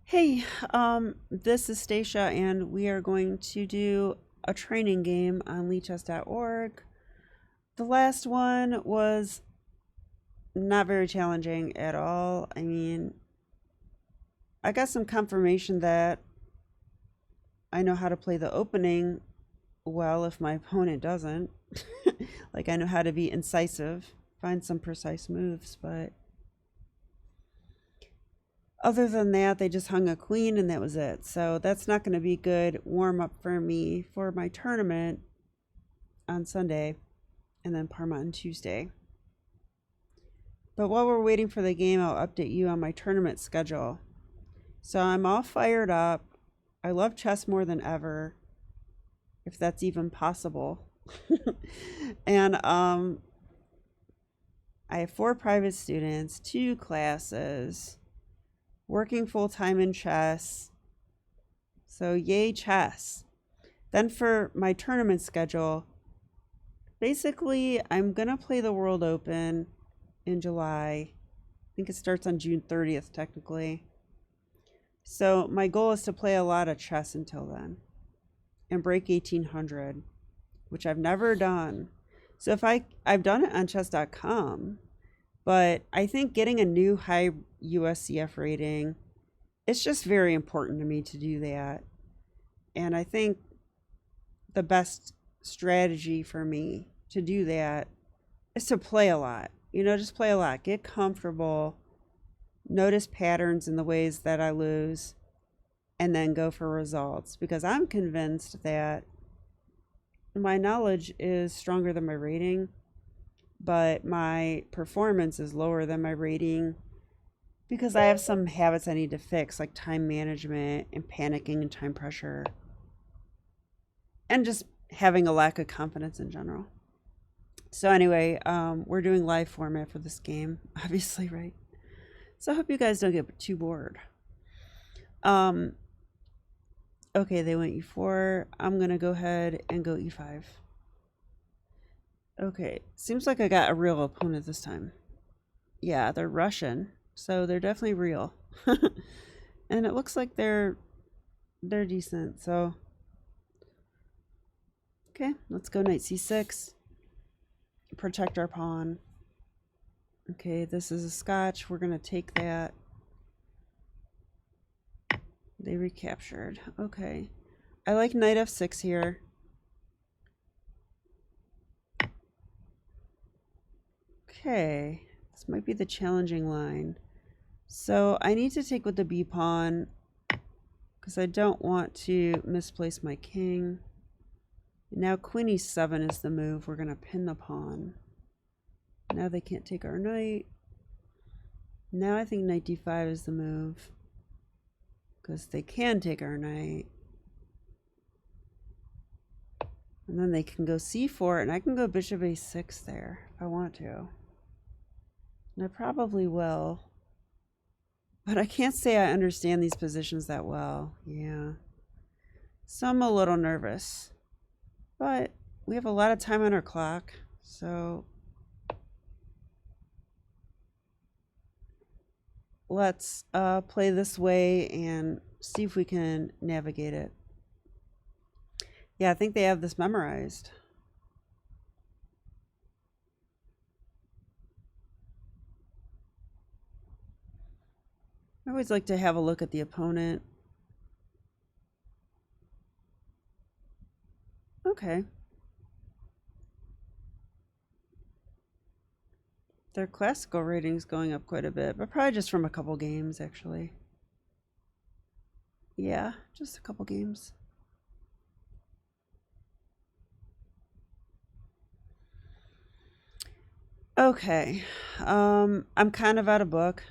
Hey, this is Stacia, and we are going to do a training game on lichess.org. The last one was not very challenging at all. I mean, I got some confirmation that I know how to play the opening well if my opponent doesn't. Like, I know how to be incisive, find some precise moves, but other than that, they just hung a queen and that was it. So that's not going to be good warm up for me for my tournament on Sunday and then Parma on Tuesday. But while we're waiting for the game, I'll update you on my tournament schedule. So I'm all fired up. I love chess more than ever, if that's even possible. And I have 4 private students, 2 classes, working full-time in chess. So yay chess. Then for my tournament schedule, basically I'm gonna play the World Open in July. I think it starts on June 30th technically. So my goal is to play a lot of chess until then and break 1800, which I've never done. So if I've done it on chess.com, but I think getting a new high USCF rating, it's just very important to me to do that. And I think the best strategy for me to do that is to play a lot. Just play a lot. Get comfortable. Notice patterns in the ways that I lose. And then go for results. Because I'm convinced that my knowledge is stronger than my rating, but my performance is lower than my rating because I have some habits I need to fix, like time management and panicking and time pressure, and just having a lack of confidence in general. So anyway, we're doing live format for this game, obviously, right? So I hope you guys don't get too bored. Okay, they went e4. I'm gonna go ahead and go e5. Okay, seems like I got a real opponent this time. Yeah, they're Russian, so they're definitely real. And it looks like they're decent, so okay, let's go knight c6. Protect our pawn. Okay, this is a Scotch. We're gonna take that. They recaptured. Okay. I like knight f6 here. Okay, this might be the challenging line. So I need to take with the b pawn because I don't want to misplace my king. Now queen e7 is the move. We're going to pin the pawn. Now they can't take our knight. Now I think knight d5 is the move because they can take our knight. And then they can go c4 and I can go bishop a6 there if I want to. And I probably will. But I can't say I understand these positions that well. Yeah. So I'm a little nervous. But we have a lot of time on our clock. So let's play this way and see if we can navigate it. Yeah, I think they have this memorized. I always like to have a look at the opponent. Okay. Their classical rating's going up quite a bit, but probably just from a couple games, actually. Yeah, just a couple games. Okay. I'm kind of out of book.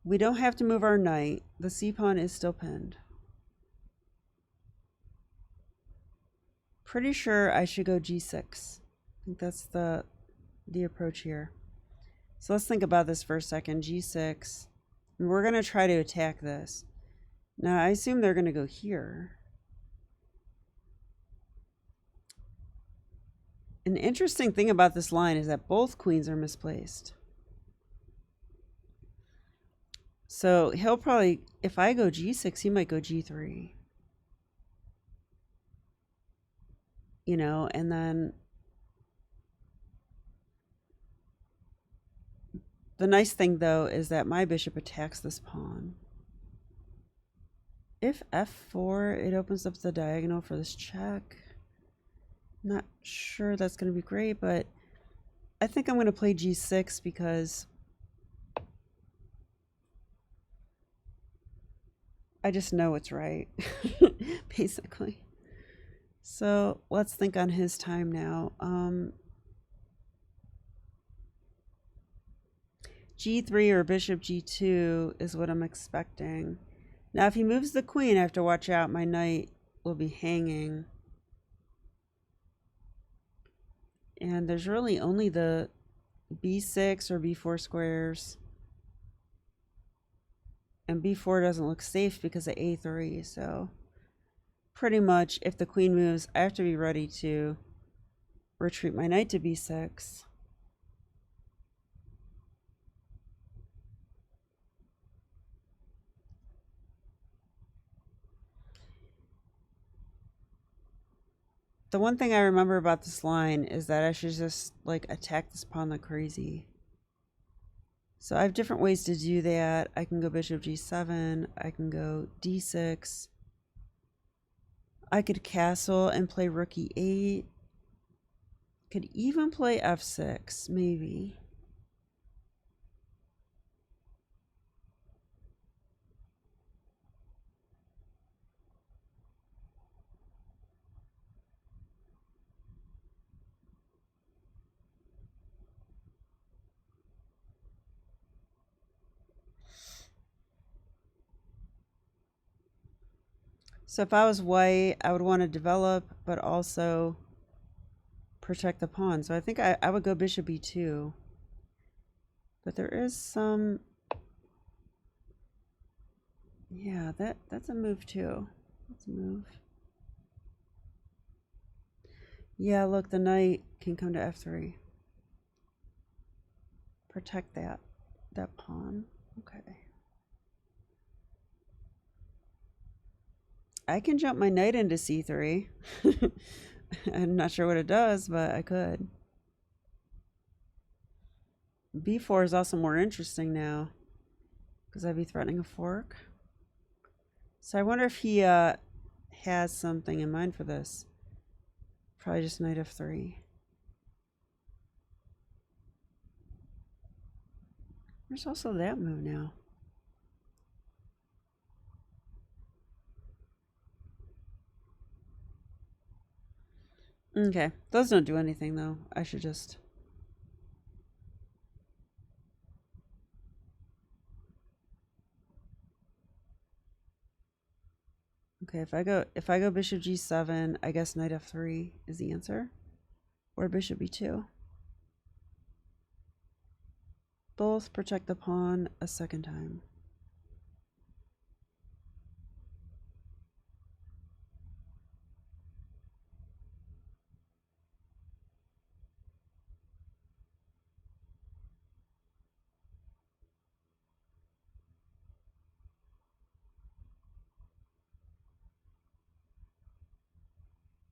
We don't have to move our knight. The c-pawn is still pinned. Pretty sure I should go g6. I think that's the approach here. So let's think about this for a second. g6. And we're going to try to attack this. Now, I assume they're going to go here. An interesting thing about this line is that both queens are misplaced. So he'll probably, if I go g6, he might go g3. You know, and then the nice thing, though, is that my bishop attacks this pawn. If f4, it opens up the diagonal for this check. Not sure that's going to be great, but I think I'm going to play g6 because I just know it's right, basically. So let's think on his time now. G3 or bishop G2 is what I'm expecting. Now, if he moves the queen, I have to watch out. My knight will be hanging. And there's really only the B6 or B4 squares. And B4 doesn't look safe because of A3. So pretty much, if the queen moves, I have to be ready to retreat my knight to B6. The one thing I remember about this line is that I should just like attack this pawn like crazy. So I have different ways to do that. I can go bishop g7. I can go d6. I could castle and play rook e8. Could even play f6, maybe. So if I was white, I would want to develop, but also protect the pawn. So I think I would go bishop e2. But there is some... Yeah, that's a move too. That's a move. Yeah, look, the knight can come to f3. Protect that pawn. Okay. I can jump my knight into c3. I'm not sure what it does, but I could. b4 is also more interesting now because I'd be threatening a fork. So I wonder if he has something in mind for this. Probably just knight f3. There's also that move now. Okay, those don't do anything though. I should just... Okay, if I go bishop g7, I guess knight f3 is the answer. Or bishop e2. Both protect the pawn a second time.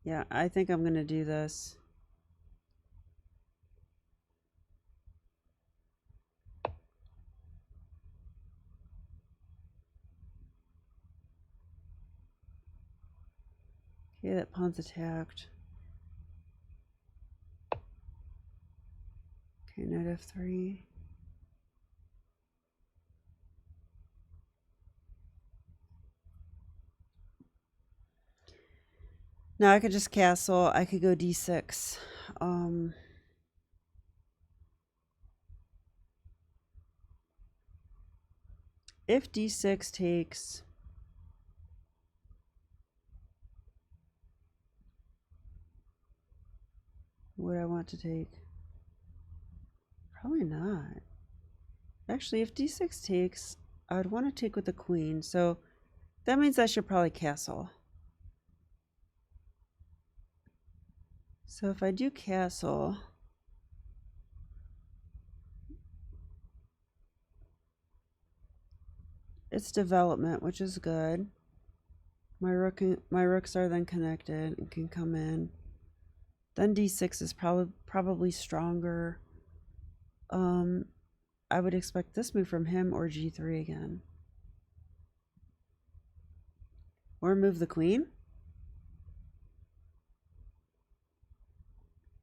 Yeah, I think I'm going to do this. Okay, that pawn's attacked. Okay, knight f3. Now I could just castle. I could go d6. If d6 takes... What I want to take? Probably not. Actually, if d6 takes, I would want to take with the queen. So that means I should probably castle. So if I do castle... its development, which is good. My rooks are then connected and can come in. Then d6 is probably stronger. I would expect this move from him or g3 again. Or move the queen.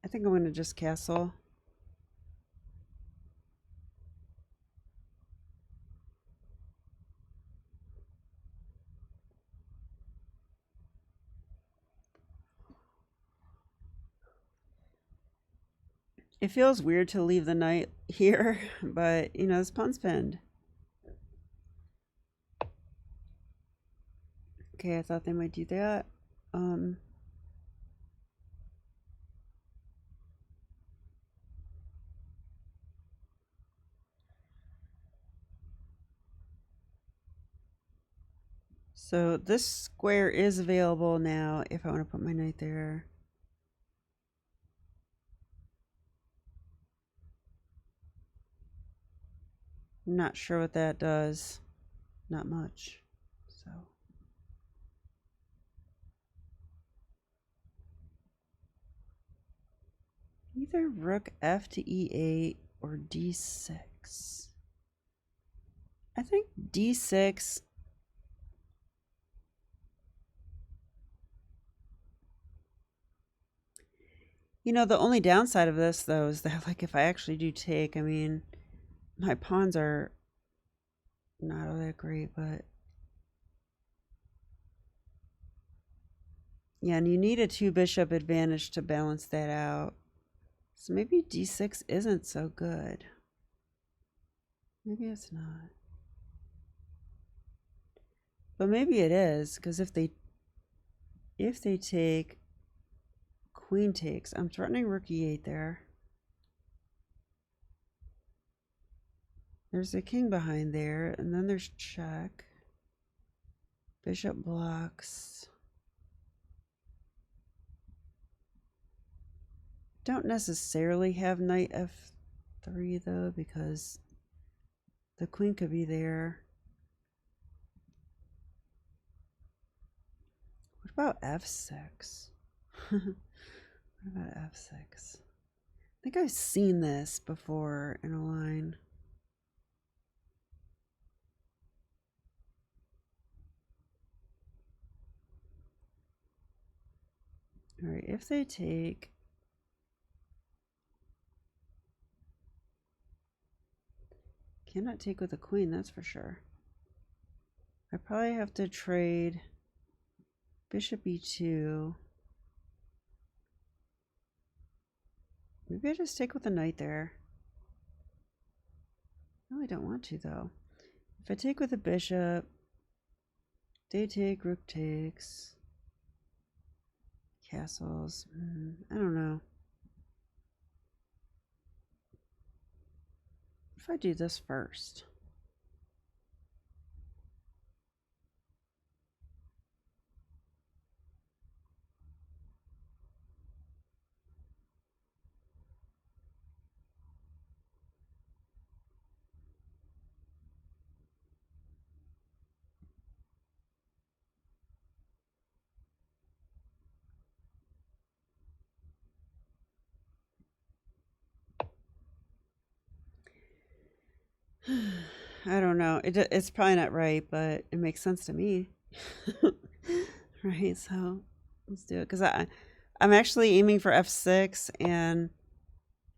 I think I'm going to just castle. It feels weird to leave the knight here, but, you know, it's pawn's pinned. Okay, I thought they might do that. So this square is available now if I want to put my knight there. I'm not sure what that does. Not much. So either rook f to e8 or d6. I think d6. You know, the only downside of this, though, is that, like, if I actually do take, I mean, my pawns are not all that great, but yeah, and you need a 2-bishop advantage to balance that out. So maybe d6 isn't so good. Maybe it's not. But maybe it is, because if they take, queen takes. I'm threatening rook e8 there. There's a king behind there, and then there's check. Bishop blocks. Don't necessarily have knight f3 though, because the queen could be there. What about f6? What about f6? I think I've seen this before in a line. All right, if they take, cannot take with a queen, that's for sure. I probably have to trade bishop e2. Maybe I just take with a knight there. I really don't want to, though. If I take with a bishop, they take, rook takes, castles. I don't know. If I do this first. I don't know. It's probably not right, but it makes sense to me. Right, so let's do it. Because I'm actually aiming for f6, and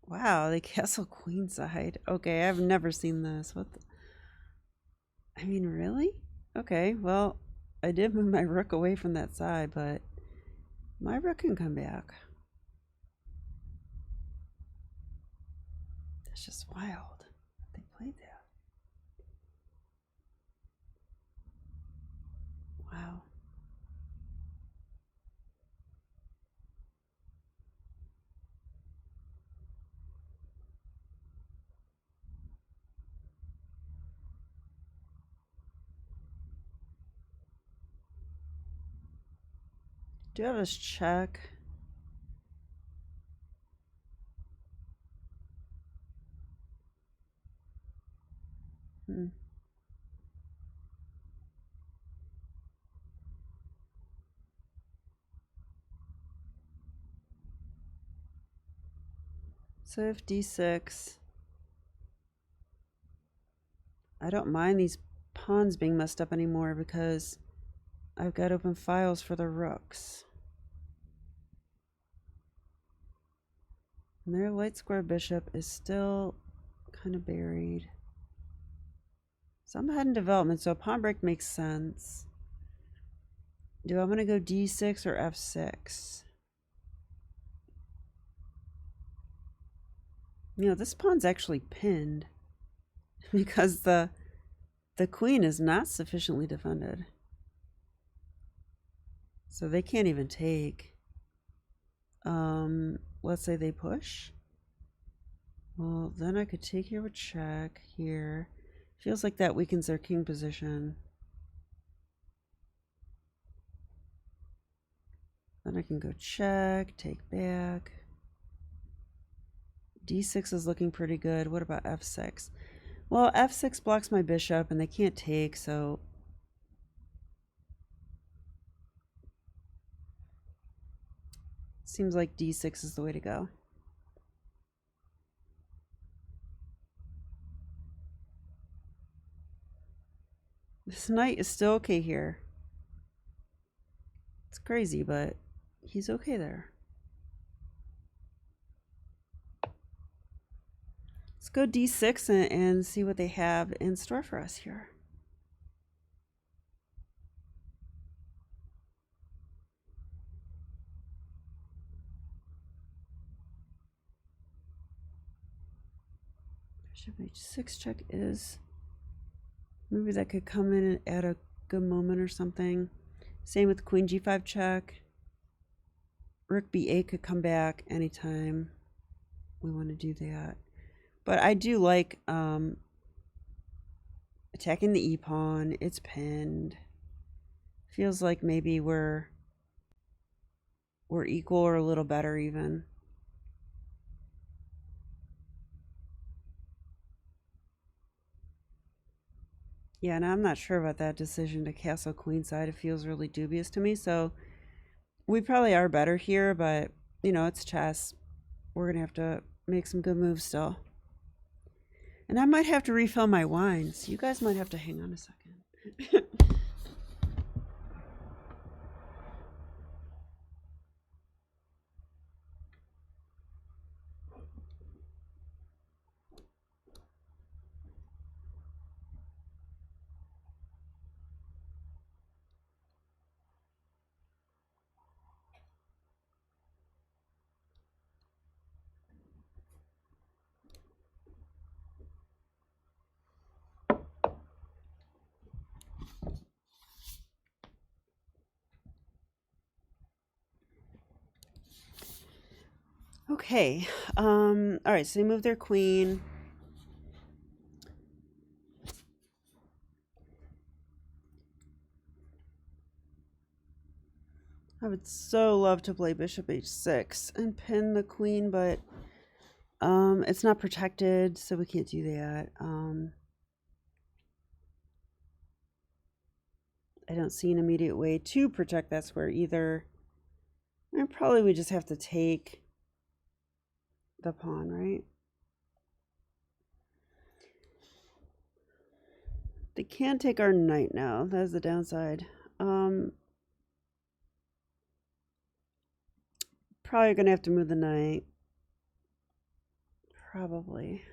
wow, they castle queenside. Okay, I've never seen this. What the, I mean, really? Okay, well, I did move my rook away from that side, but my rook can come back. That's just wild. They played that. Wow. Do I have this check? So if d6, I don't mind these pawns being messed up anymore because I've got open files for the rooks. And their light square bishop is still kind of buried. So I'm ahead in development, so a pawn break makes sense. Do I want to go d6 or f6? You know, this pawn's actually pinned because the queen is not sufficiently defended. So they can't even take. Let's say they push. Well, then I could take here with check here. Feels like that weakens their king position. Then I can go check, take back. d6 is looking pretty good. What about f6? Well, f6 blocks my bishop and they can't take, so seems like d6 is the way to go. This knight is still okay here. It's crazy, but he's okay there. Let's go d6 and see what they have in store for us here. Bishop h6 check is... Maybe that could come in at a good moment or something. Same with queen g5 check. Rook b8 could come back anytime we want to do that. But I do like attacking the e-pawn. It's pinned. Feels like maybe we're equal or a little better even. Yeah, and I'm not sure about that decision to castle queenside. It feels really dubious to me. So we probably are better here, but you know, it's chess. We're gonna have to make some good moves still. And I might have to refill my wine, so you guys might have to hang on a second. Okay. All right, so they move their queen. I would so love to play bishop h6 and pin the queen, but it's not protected, so we can't do that. I don't see an immediate way to protect that square either. I probably would just have to take the pawn, right? They can't take our knight now. That's the downside. Probably gonna have to move the knight. Probably.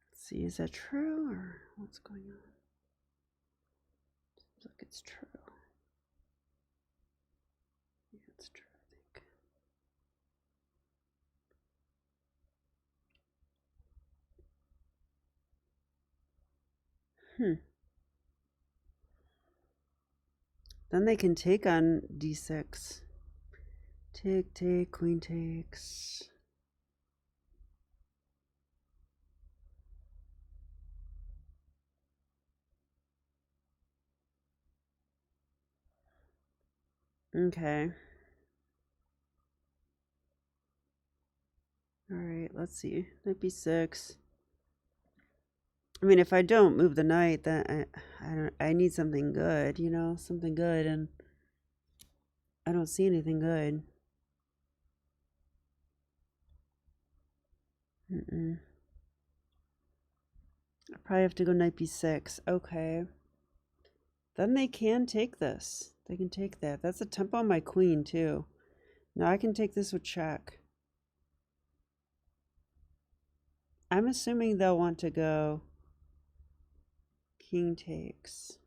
Let's see, is that true or what's going on? Seems like it's true. Yeah, it's true, I think. Then they can take on d6. Take, take, queen takes. Okay. All right, let's see. Knight b6. I mean, if I don't move the knight, then I need something good, you know, something good, and I don't see anything good. I probably have to go knight b6. Okay. Then they can take this. They can take that. That's a tempo on my queen, too. Now I can take this with check. I'm assuming they'll want to go king takes.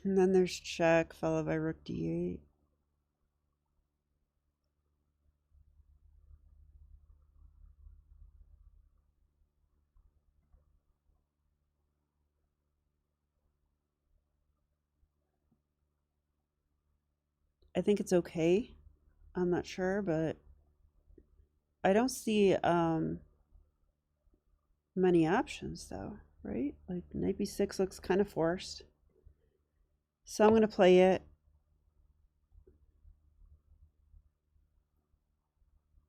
And then there's check, followed by rook d8. I think it's okay. I'm not sure, but I don't see many options though, right? Like knight b6 looks kind of forced. So I'm going to play it.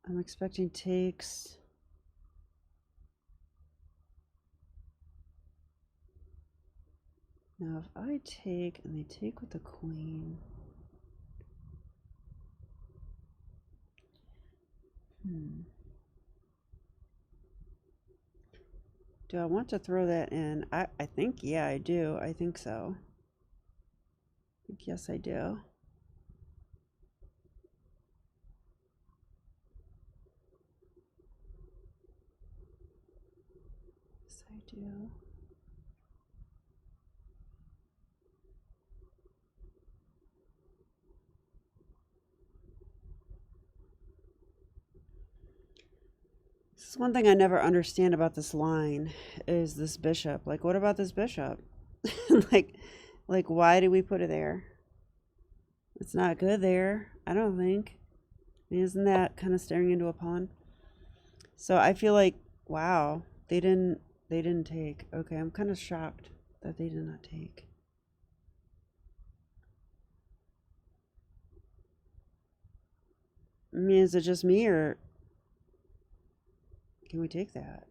I'm expecting takes. Now if I take and they take with the queen. Do I want to throw that in? I think, yeah, I do. I think so. I think, yes, I do. Yes, I do. This is one thing I never understand about this line is this bishop. Like, what about this bishop? like, why do we put it there? It's not good there, I don't think. I mean, isn't that kind of staring into a pawn? So I feel like, wow, they didn't take. Okay, I'm kind of shocked that they did not take. I mean, is it just me or can we take that?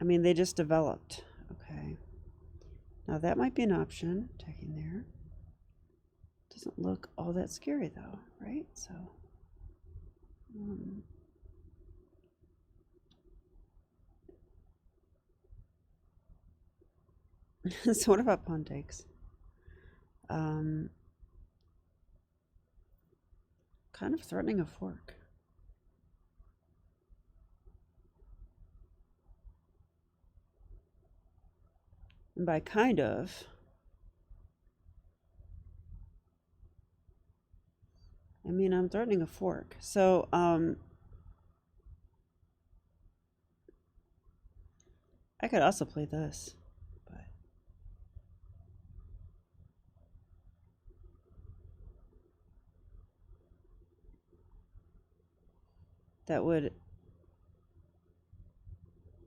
I mean, they just developed. Okay. Now that might be an option, taking there. Doesn't look all that scary though, right? So, so what about pawn takes? Kind of threatening a fork. And by kind of, I mean I'm threatening a fork. So, I could also play this, but that would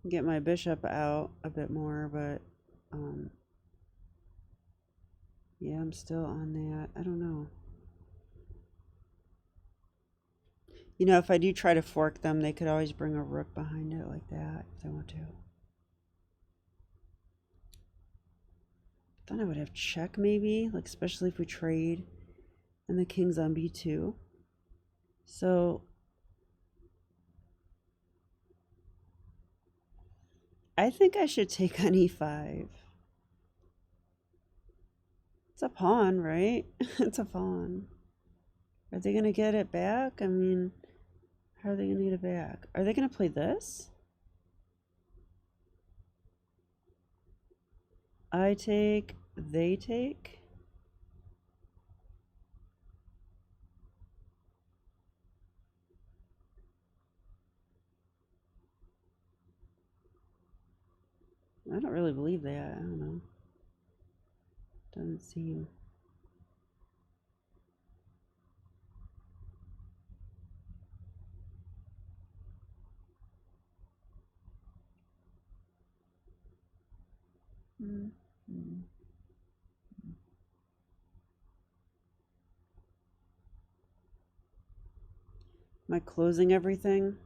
get my bishop out a bit more, but yeah, I'm still on that. I don't know. You know, if I do try to fork them, they could always bring a rook behind it like that if they want to. Then I would have check maybe, like especially if we trade and the king's on b2. So I think I should take on e5. It's a pawn, right? It's a pawn. Are they going to get it back? I mean, how are they going to get it back? Are they going to play this? I take, they take. I don't really believe that. I don't know. Doesn't seem. Mm. Mm. Am I closing everything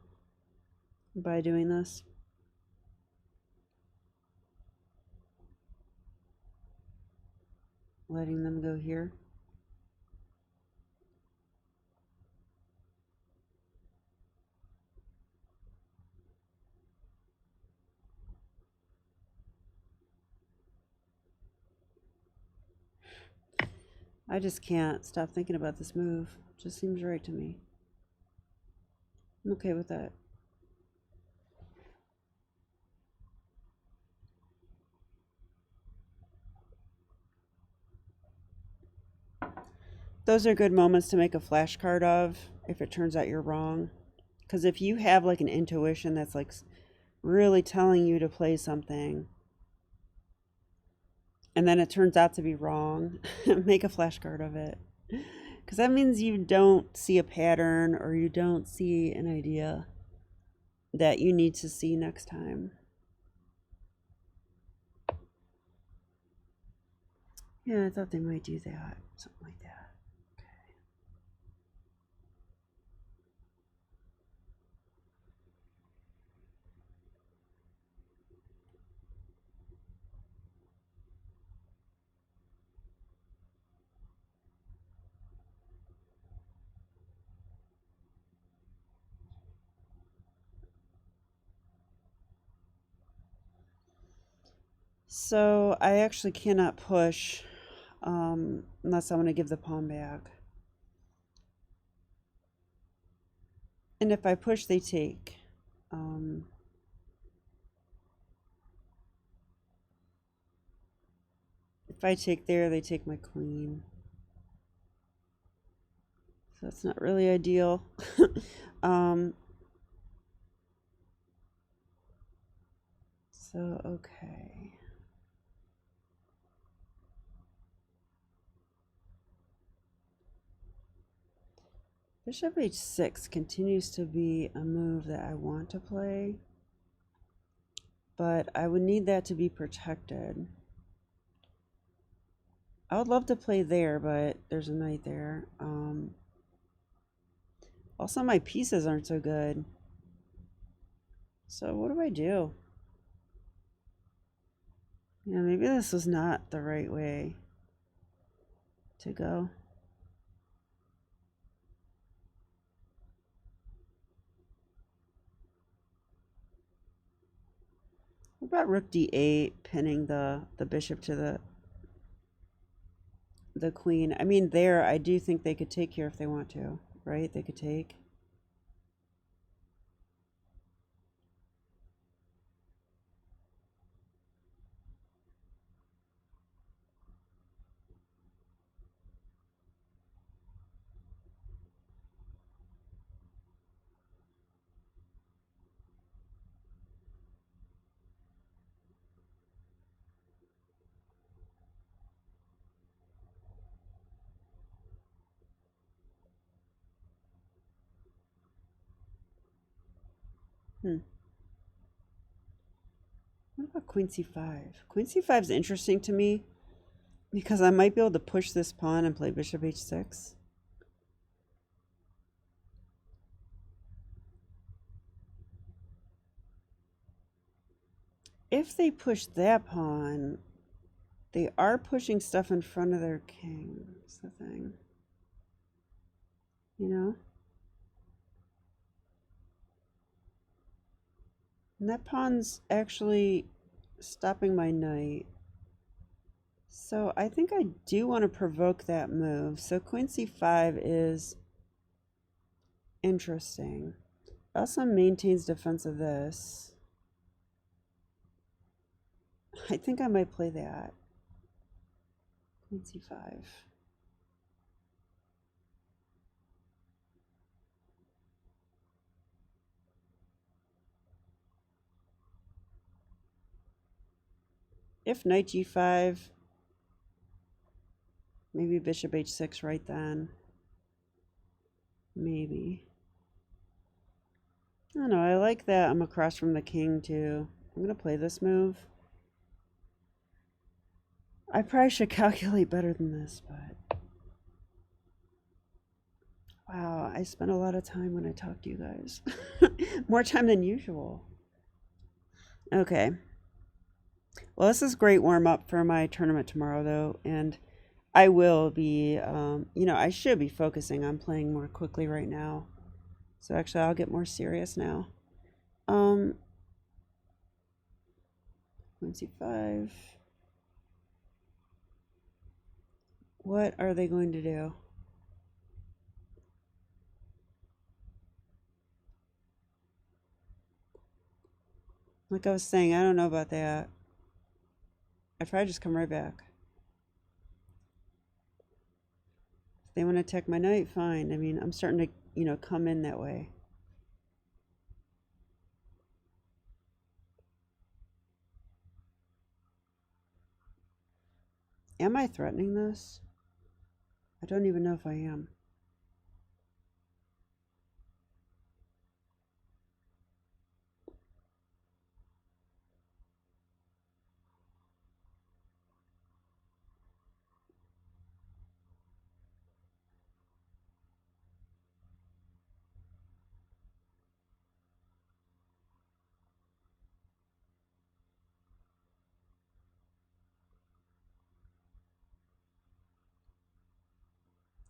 by doing this? Letting them go here? I just can't stop thinking about this move. It just seems right to me. I'm okay with that. Those are good moments to make a flashcard of if it turns out you're wrong. Because if you have like an intuition that's like really telling you to play something and then it turns out to be wrong, make a flashcard of it. Because that means you don't see a pattern or you don't see an idea that you need to see next time. Yeah, I thought they might do that. Something like that. So I actually cannot push unless I want to give the pawn back. And if I push, they take. If I take there, they take my queen. So that's not really ideal. So, okay. Bishop h6 continues to be a move that I want to play, but I would need that to be protected. I would love to play there, but there's a knight there. Also, my pieces aren't so good. So what do I do? Yeah, maybe this was not the right way to go. What about rook d8, pinning the bishop to the queen? I mean, there, I do think they could take here if they want to, right? They could take. Hmm. What about queen c5? Queen c5 is interesting to me because I might be able to push this pawn and play bishop h6. If they push that pawn, they are pushing stuff in front of their king. That's the thing. You know? And that pawn's actually stopping my knight. So I think I do want to provoke that move. So queen c5 is interesting. Also maintains defense of this. I think I might play that. Queen c5. If knight g5, maybe bishop h6 right then. Maybe. I don't know, I like that I'm across from the king too. I'm going to play this move. I probably should calculate better than this, but wow, I spent a lot of time when I talk to you guys. More time than usual. Okay. Well, this is great warm up for my tournament tomorrow, though, and I will be, I should be focusing on playing more quickly right now. So actually, I'll get more serious now. Queen c5. What are they going to do? Like I was saying, I don't know about that. I'd probably just come right back. If they want to attack my knight, fine. I mean, I'm starting to, come in that way. Am I threatening this? I don't even know if I am.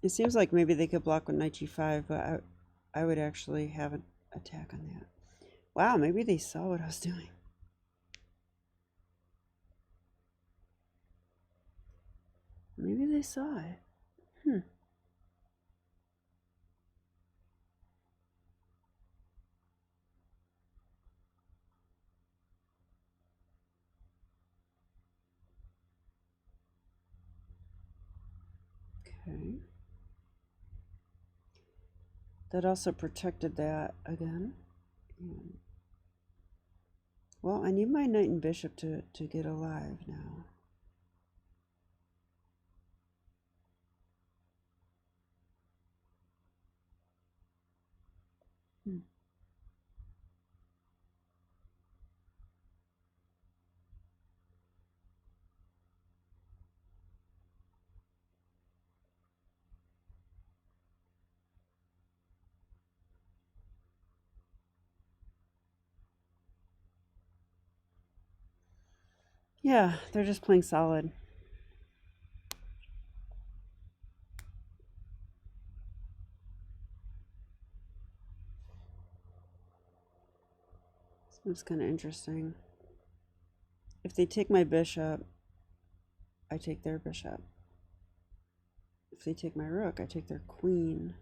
It seems like maybe they could block with knight g5, but I would actually have an attack on that. Wow, maybe they saw what I was doing. Maybe they saw it. Okay. That also protected that again. Well, I need my knight and bishop to get alive now. Yeah, they're just playing solid. It's kind of interesting. If they take my bishop, I take their bishop. If they take my rook, I take their queen.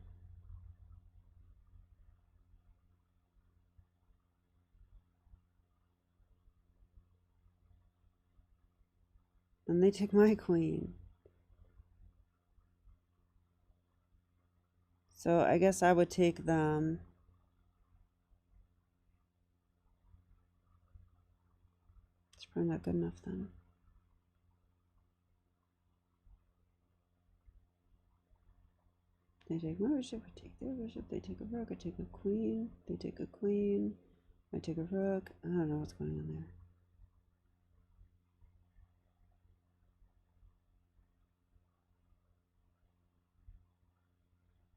Then they take my queen. So I guess I would take them. It's probably not good enough then. They take my bishop, I take their bishop, they take a rook, I take a queen, they take a queen, I take a rook. I don't know what's going on there.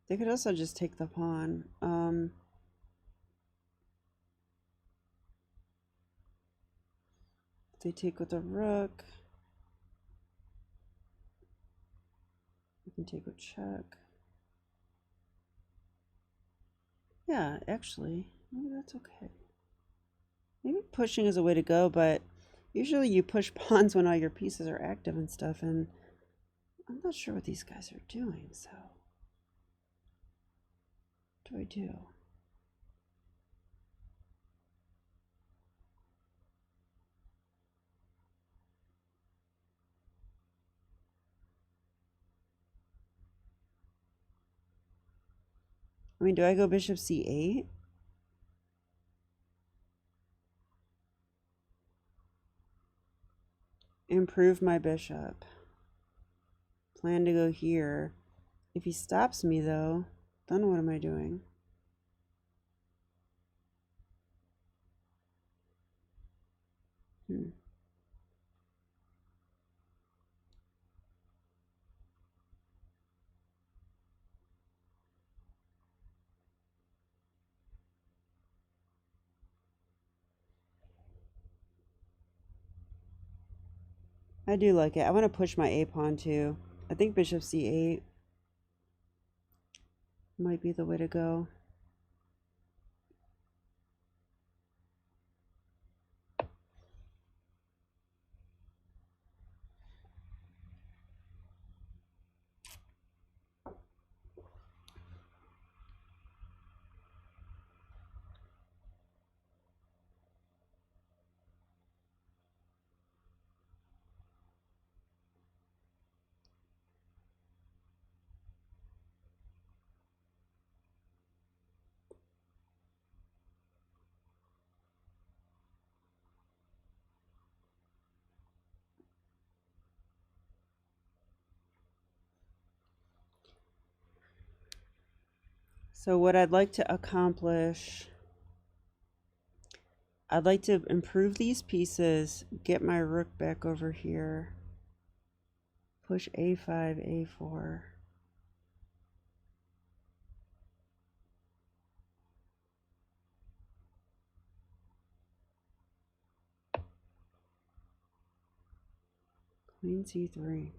They could also just take the pawn. They take with a rook. We can take with check. Yeah, actually, maybe that's okay. Maybe pushing is a way to go, but usually you push pawns when all your pieces are active and stuff, and I'm not sure what these guys are doing, so what do I do? I mean, do I go bishop c8? Improve my bishop. Plan to go here. If he stops me, though, then what am I doing? I do like it. I want to push my A pawn too. I think bishop c8 might be the way to go. So what I'd like to accomplish, I'd like to improve these pieces, get my rook back over here, push a5, a4. Queen c3.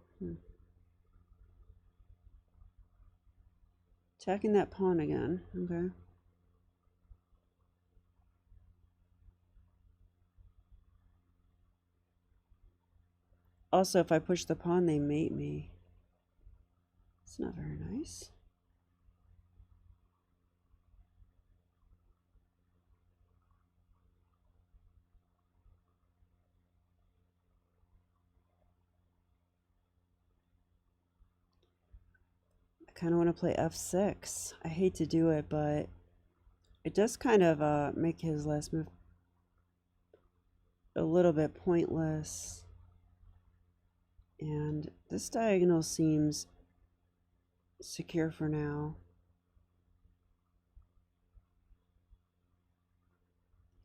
Attacking that pawn again. Okay. Also, if I push the pawn, they mate me. It's not very nice. I kind of want to play f6. I hate to do it, but it does kind of make his last move a little bit pointless. And this diagonal seems secure for now.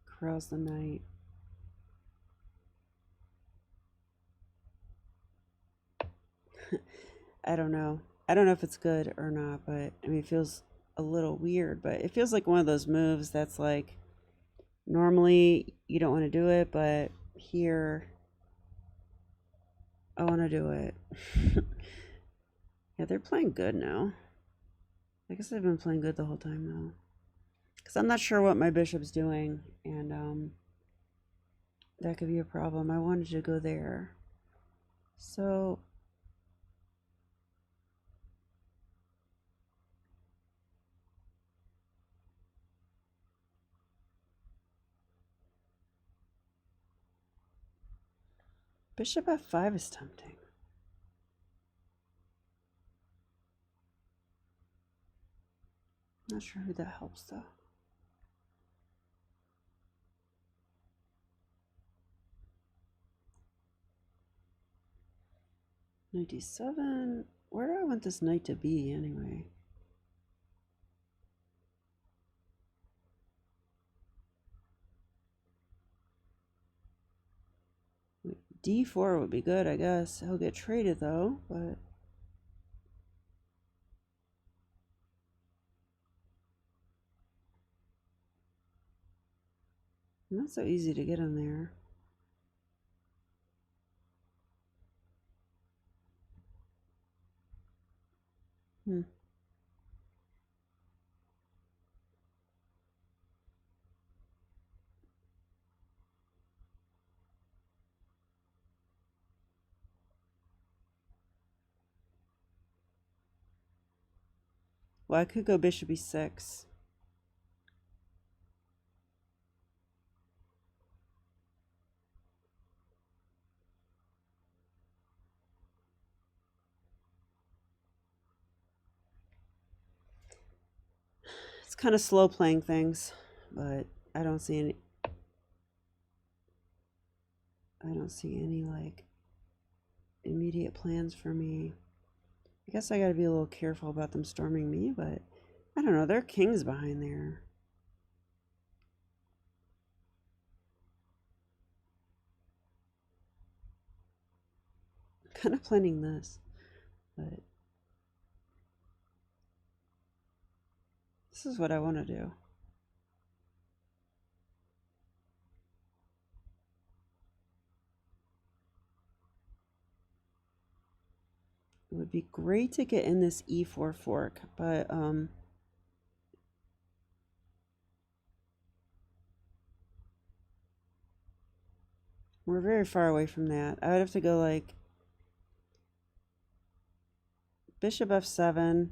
Corrals the knight. I don't know. I don't know if it's good or not, but I mean, it feels a little weird, but it feels like one of those moves that's like, normally you don't want to do it, but here I want to do it. Yeah, they're playing good now. I guess they've been playing good the whole time though. Because I'm not sure what my bishop's doing, and that could be a problem. I wanted to go there. So bishop f5 is tempting. Not sure who that helps though. Knight d7. Where do I want this knight to be anyway? d4 would be good, I guess. He'll get traded though, but not so easy to get him there. Well, I could go bishop e6. It's kind of slow playing things, but I don't see any like immediate plans for me. I guess I got to be a little careful about them storming me, but I don't know. There are kings behind there. I'm kind of planning this, but this is what I want to do. would be great to get in this e4 fork, but we're very far away from that. I would have to go like bishop f7.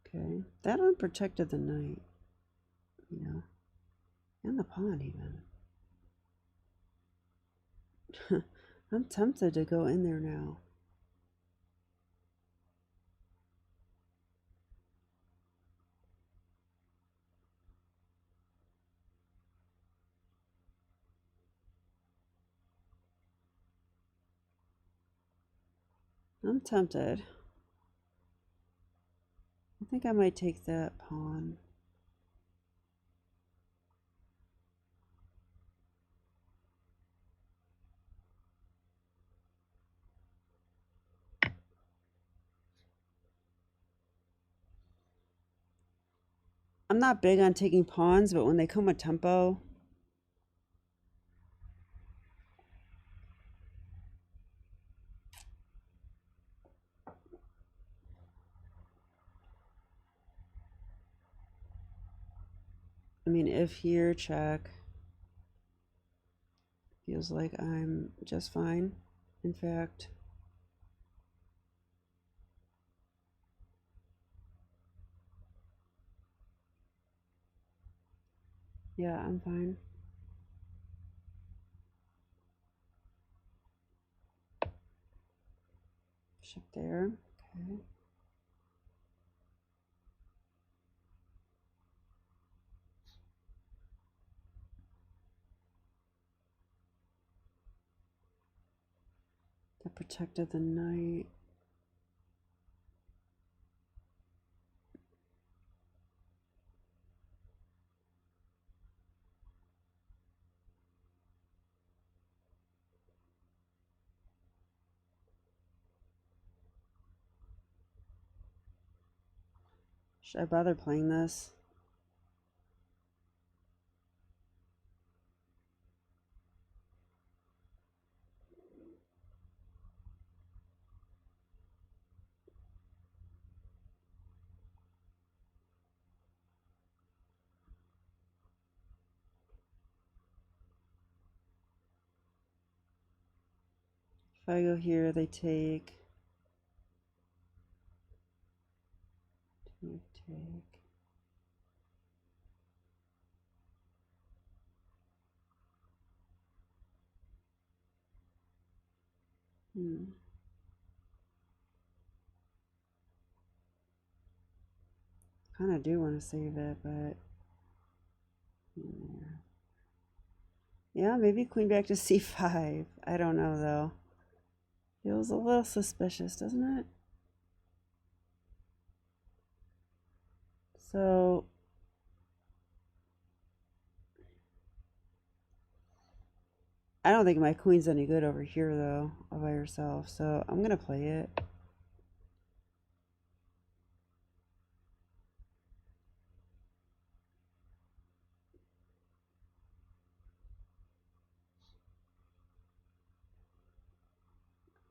Okay, that unprotected the knight, you know, and the pawn even. I'm tempted to go in there now. I'm tempted. I think I might take that pawn. I'm not big on taking pawns, but when they come with tempo, I mean, if here, check. Feels like I'm just fine. In fact, yeah, I'm fine. Bishop there. Okay. That protected the knight. Should I bother playing this? If I go here, they take. Take. Kind of do want to save it, but yeah, maybe queen back to c5. I don't know though. Feels a little suspicious, doesn't it? So I don't think my queen's any good over here though, all by herself. So I'm gonna play it.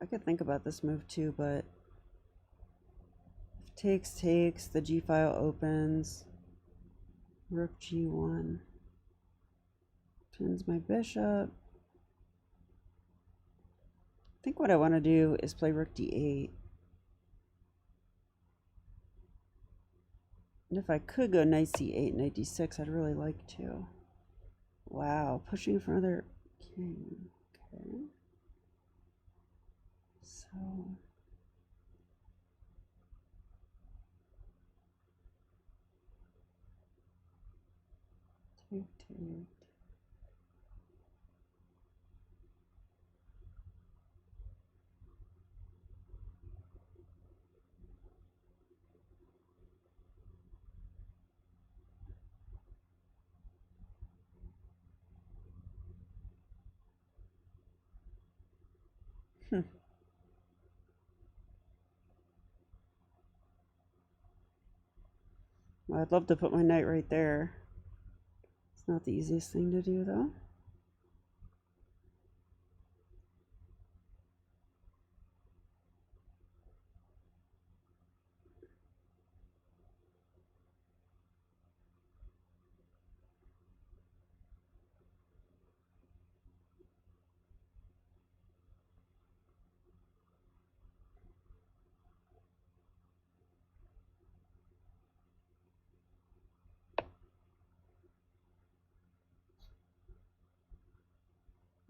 I could think about this move too, but if takes, the g file opens. Rook g1. Pins my bishop. I think what I want to do is play rook d8. And if I could go knight c8, knight d6, I'd really like to. Wow, pushing for another king. Okay. So take. Well, I'd love to put my knight right there. It's not the easiest thing to do, though.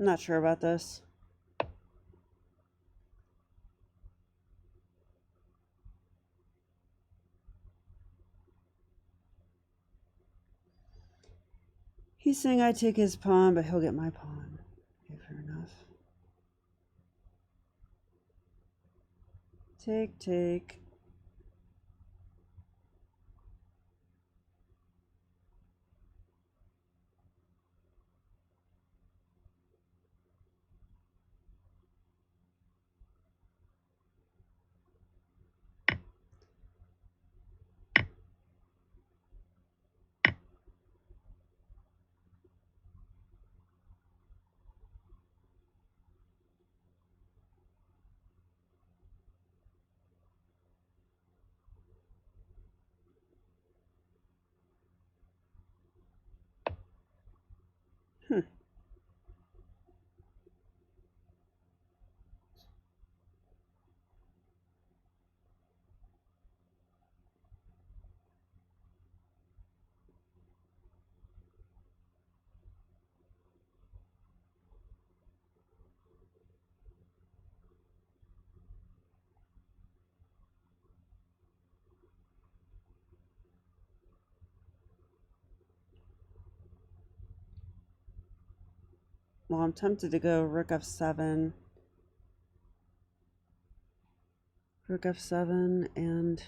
I'm not sure about this. He's saying I take his pawn, but he'll get my pawn. Okay, fair enough. Take, take. Well, I'm tempted to go rook f7. Rook f7, and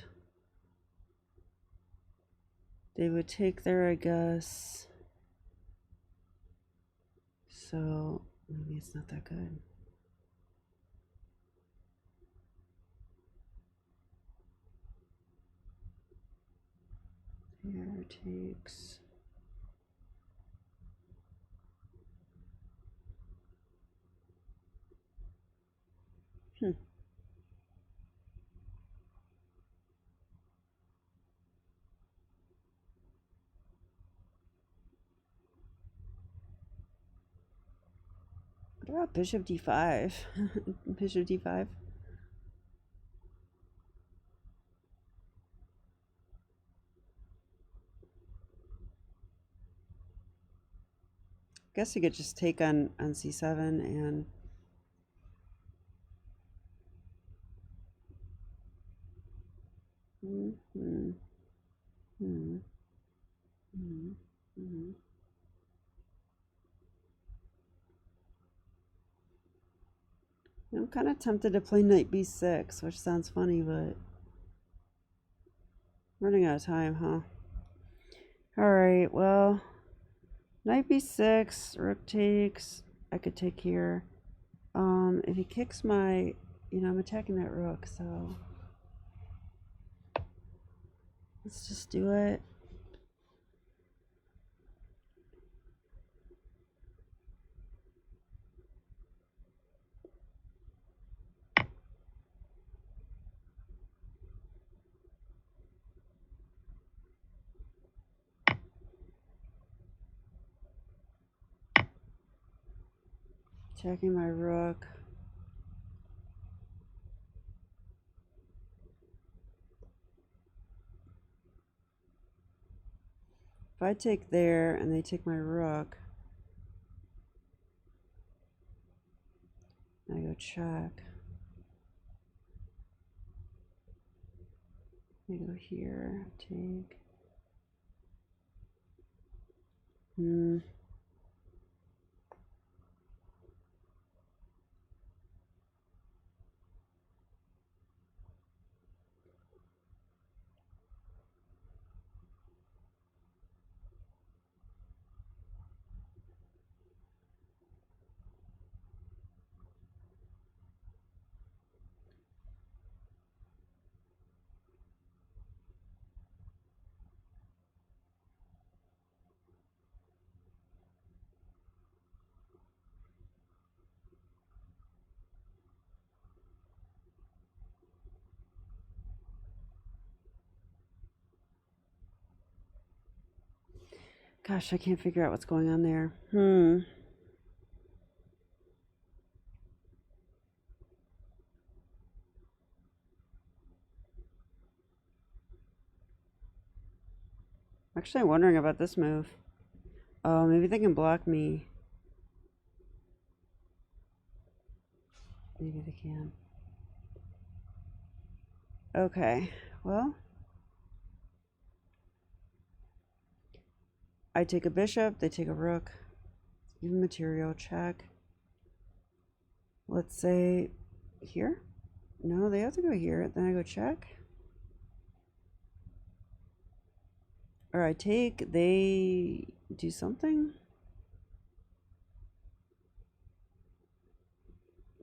they would take there, I guess. So maybe it's not that good. Here takes. What about bishop d5? Bishop d5. Guess you could just take on c7 and I'm kind of tempted to play knight b6, which sounds funny, but running out of time, huh? All right, well, knight b6, rook takes. I could take here. If he kicks my, I'm attacking that rook, so let's just do it. Attacking my rook. If I take there and they take my rook, I go check. I go here, take. Gosh, I can't figure out what's going on there. Actually, I'm wondering about this move. Oh, maybe they can block me. Maybe they can. Okay, well, I take a bishop, they take a rook. Even material, check. Let's say here? No, they have to go here. Then I go check. Or I take, they do something.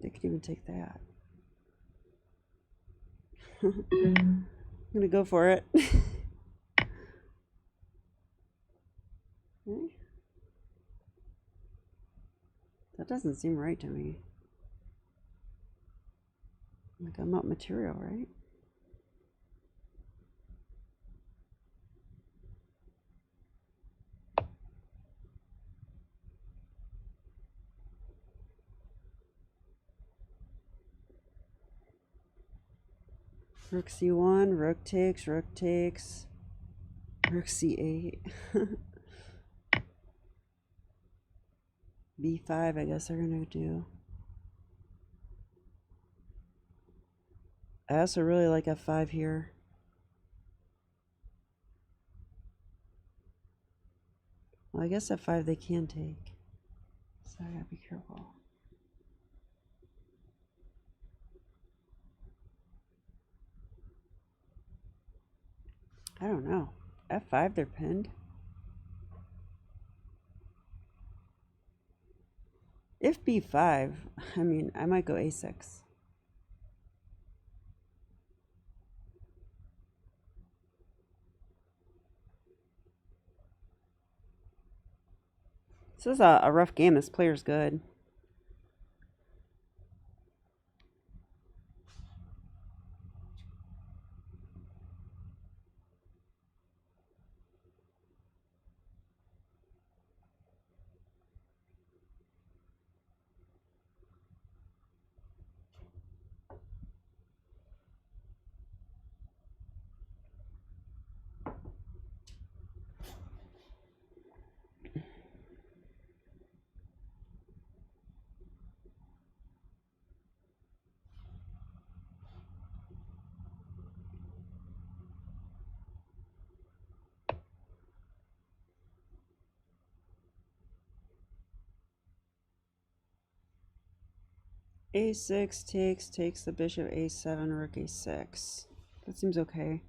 They could even take that. I'm gonna go for it. Okay. That doesn't seem right to me. Like I'm not material, right? Rook c1, rook takes, rook c8. b5, I guess they're gonna do. I also really like f5 here. Well, I guess f5 they can take. So I gotta be careful. I don't know. f5, they're pinned. If b5, I mean, I might go a6. This is a rough game. This player's good. a6 takes the bishop, a7, rook a6. That seems okay.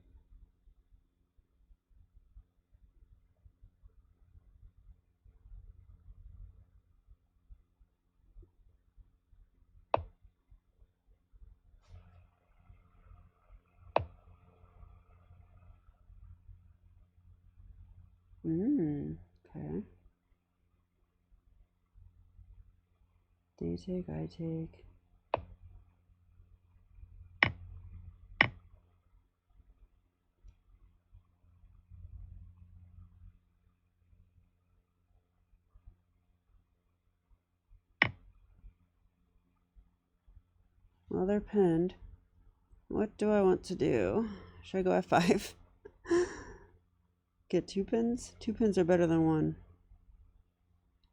Okay. They take, I take. Well, they're pinned. What do I want to do? Should I go f5? Get 2 pins? 2 pins are better than 1.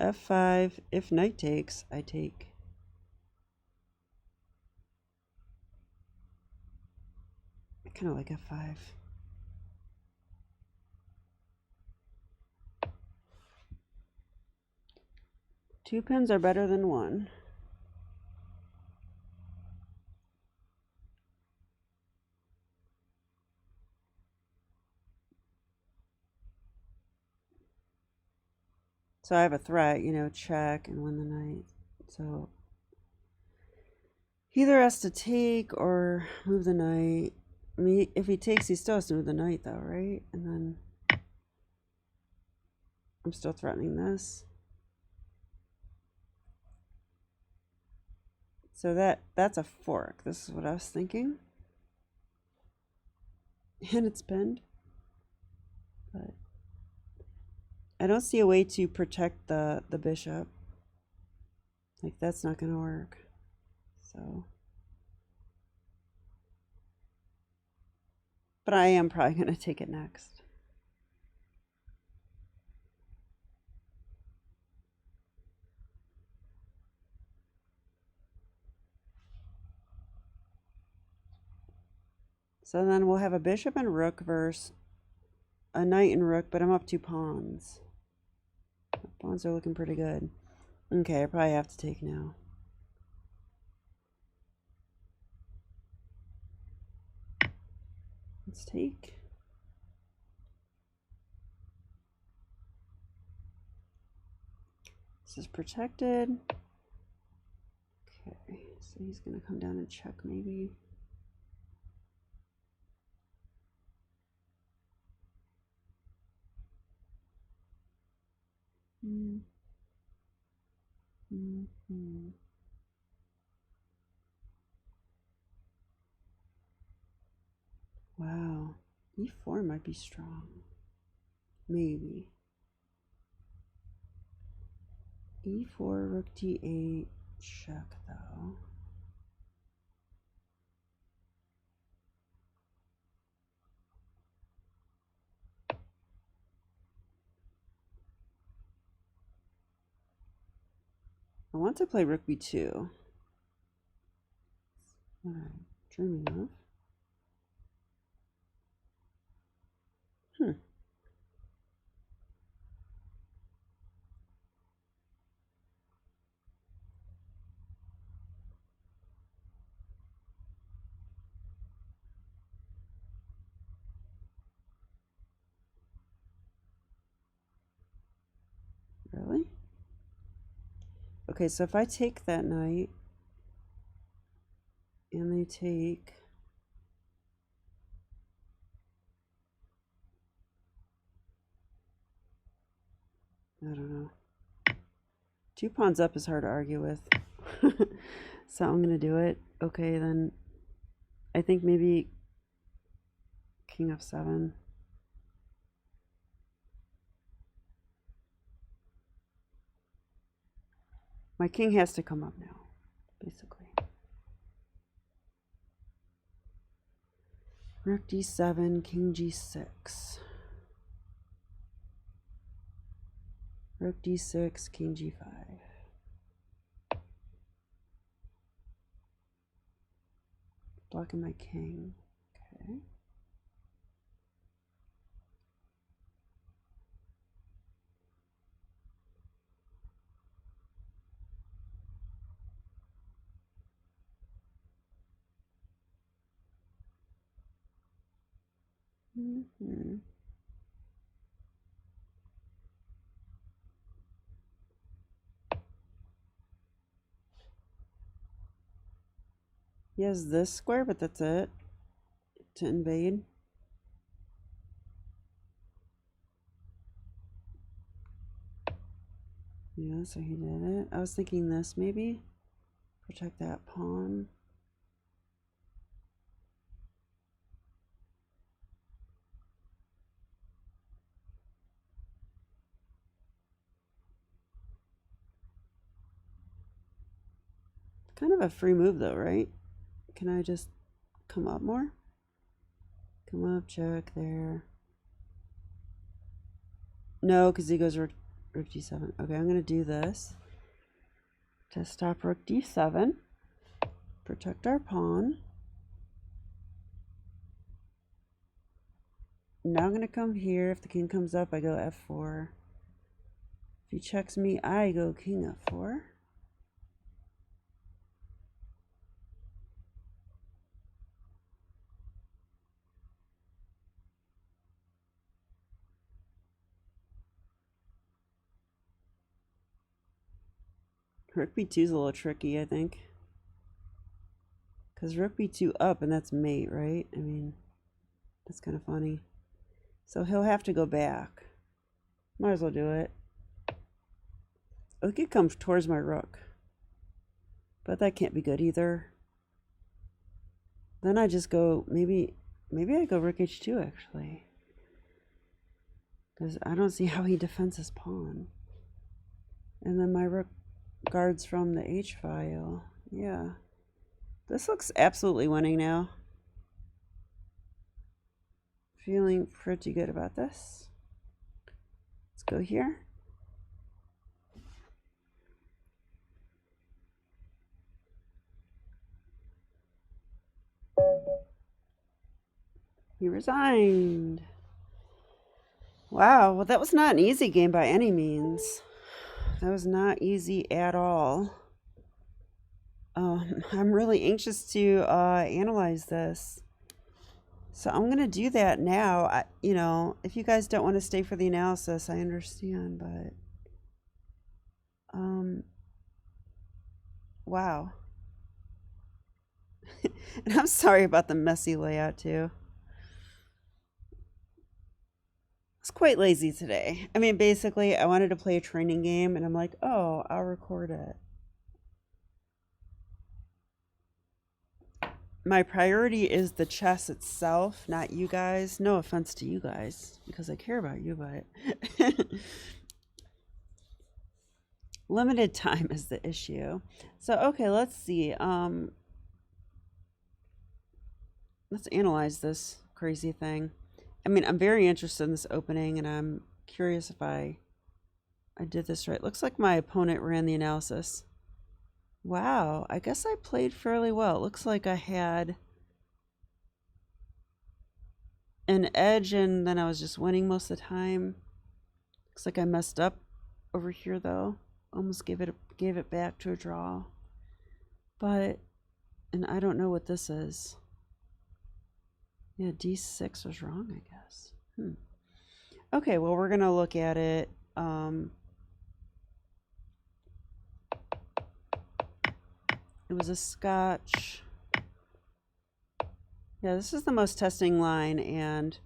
f5. If knight takes, I take. I kind of like f5. Two pins are better than 1. So I have a threat, you know, check and win the knight. So he either has to take or move the knight. I mean, if he takes, he still has to move the knight, though, right? And then I'm still threatening this. So that's a fork. This is what I was thinking. And it's pinned. But I don't see a way to protect the bishop. Like, that's not going to work. So. But I am probably going to take it next. So then we'll have a bishop and rook versus a knight and rook, but I'm up 2 pawns. Pawns are looking pretty good. Okay, I probably have to take now. Let's take. This is protected. Okay, so he's gonna come down and check maybe. Wow, e4 might be strong. Maybe. e4, rook d8, check though. I want to play rook b2. What I'm dreaming of. Really? Okay, so if I take that knight and they take, I don't know. 2 pawns up is hard to argue with. So I'm gonna do it. Okay, then I think maybe king f7. My king has to come up now, basically. Rook d7, king g6. Rook d6, king g5. Blocking my king. Okay. He has this square, but that's it to invade. Yeah, so he did it. I was thinking this maybe. Protect that pawn. Kind of a free move though, right? Can I just come up more? Come up, check there. No, because he goes rook d7. Okay, I'm going to do this to stop rook d7. Protect our pawn. Now I'm going to come here. If the king comes up, I go f4. If he checks me, I go king f4. Rook b2 is a little tricky, I think. Because rook b2 up, and that's mate, right? I mean, that's kind of funny. So he'll have to go back. Might as well do it. Oh, he could come towards my rook. But that can't be good either. Then I just go, maybe I go rook h2, actually. Because I don't see how he defends his pawn. And then my rook guards from the h file. Yeah. This looks absolutely winning now. Feeling pretty good about this. Let's go here. He resigned. Wow, well, that was not an easy game by any means. That was not easy at all. I'm really anxious to analyze this. So I'm going to do that now. If you guys don't want to stay for the analysis, I understand, but wow. And I'm sorry about the messy layout too. It's quite lazy today. I mean, basically, I wanted to play a training game, and I'm like, oh, I'll record it. My priority is the chess itself, not you guys. No offense to you guys, because I care about you, but limited time is the issue. So, okay, let's see. Let's analyze this crazy thing. I mean, I'm very interested in this opening, and I'm curious if I did this right. Looks like my opponent ran the analysis. Wow, I guess I played fairly well. It looks like I had an edge, and then I was just winning most of the time. Looks like I messed up over here, though. Almost gave it back to a draw. But, and I don't know what this is. Yeah, D6 was wrong, I guess. Okay, well, we're going to look at it. It was a Scotch. Yeah, this is the most testing line, and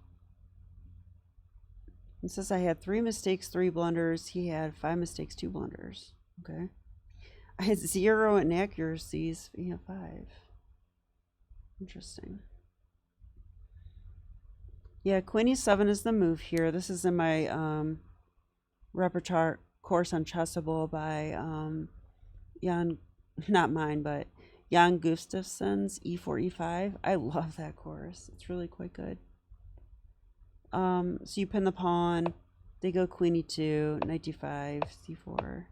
it says I had 3 mistakes, 3 blunders. He had 5 mistakes, 2 blunders. Okay. I had 0 inaccuracies. He had 5. Interesting. Yeah, Queen E7 is the move here. This is in my repertoire course on Chessable by Jan, not mine, but Jan Gustafsson's E4, E5. I love that course. It's really quite good. So you pin the pawn. They go Queen E2, Knight D5, C4.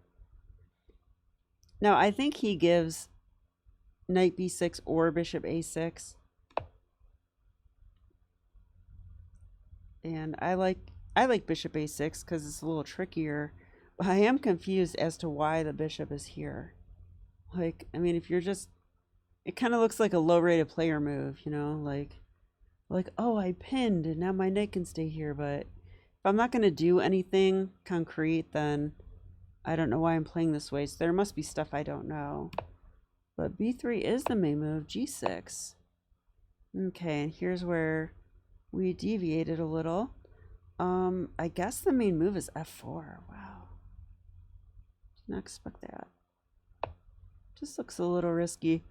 Now, I think he gives Knight B6 or Bishop A6. And I like Bishop A6 because it's a little trickier. But I am confused as to why the bishop is here. Like, I mean, if you're just, it kind of looks like a low-rated player move, you know, like, oh, I pinned and now my knight can stay here. But if I'm not going to do anything concrete, then I don't know why I'm playing this way. So there must be stuff I don't know. But B3 is the main move, G6. Okay, and here's where we deviated a little. I guess the main move is F4. Wow. Did not expect that. Just looks a little risky.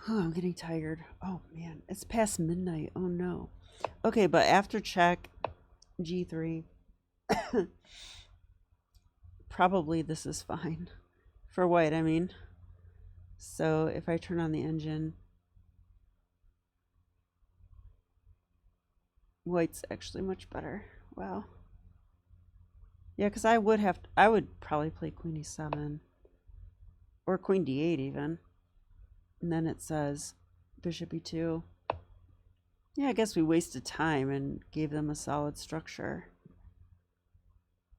Oh, I'm getting tired. Oh man, it's past midnight. Oh no. Okay, but after check, G3. Probably this is fine. For white, I mean. So if I turn on the engine, white's actually much better. Wow. Yeah, because I would probably play Queen E7 or Queen D8 even. And then it says Bishop E2. Yeah, I guess we wasted time and gave them a solid structure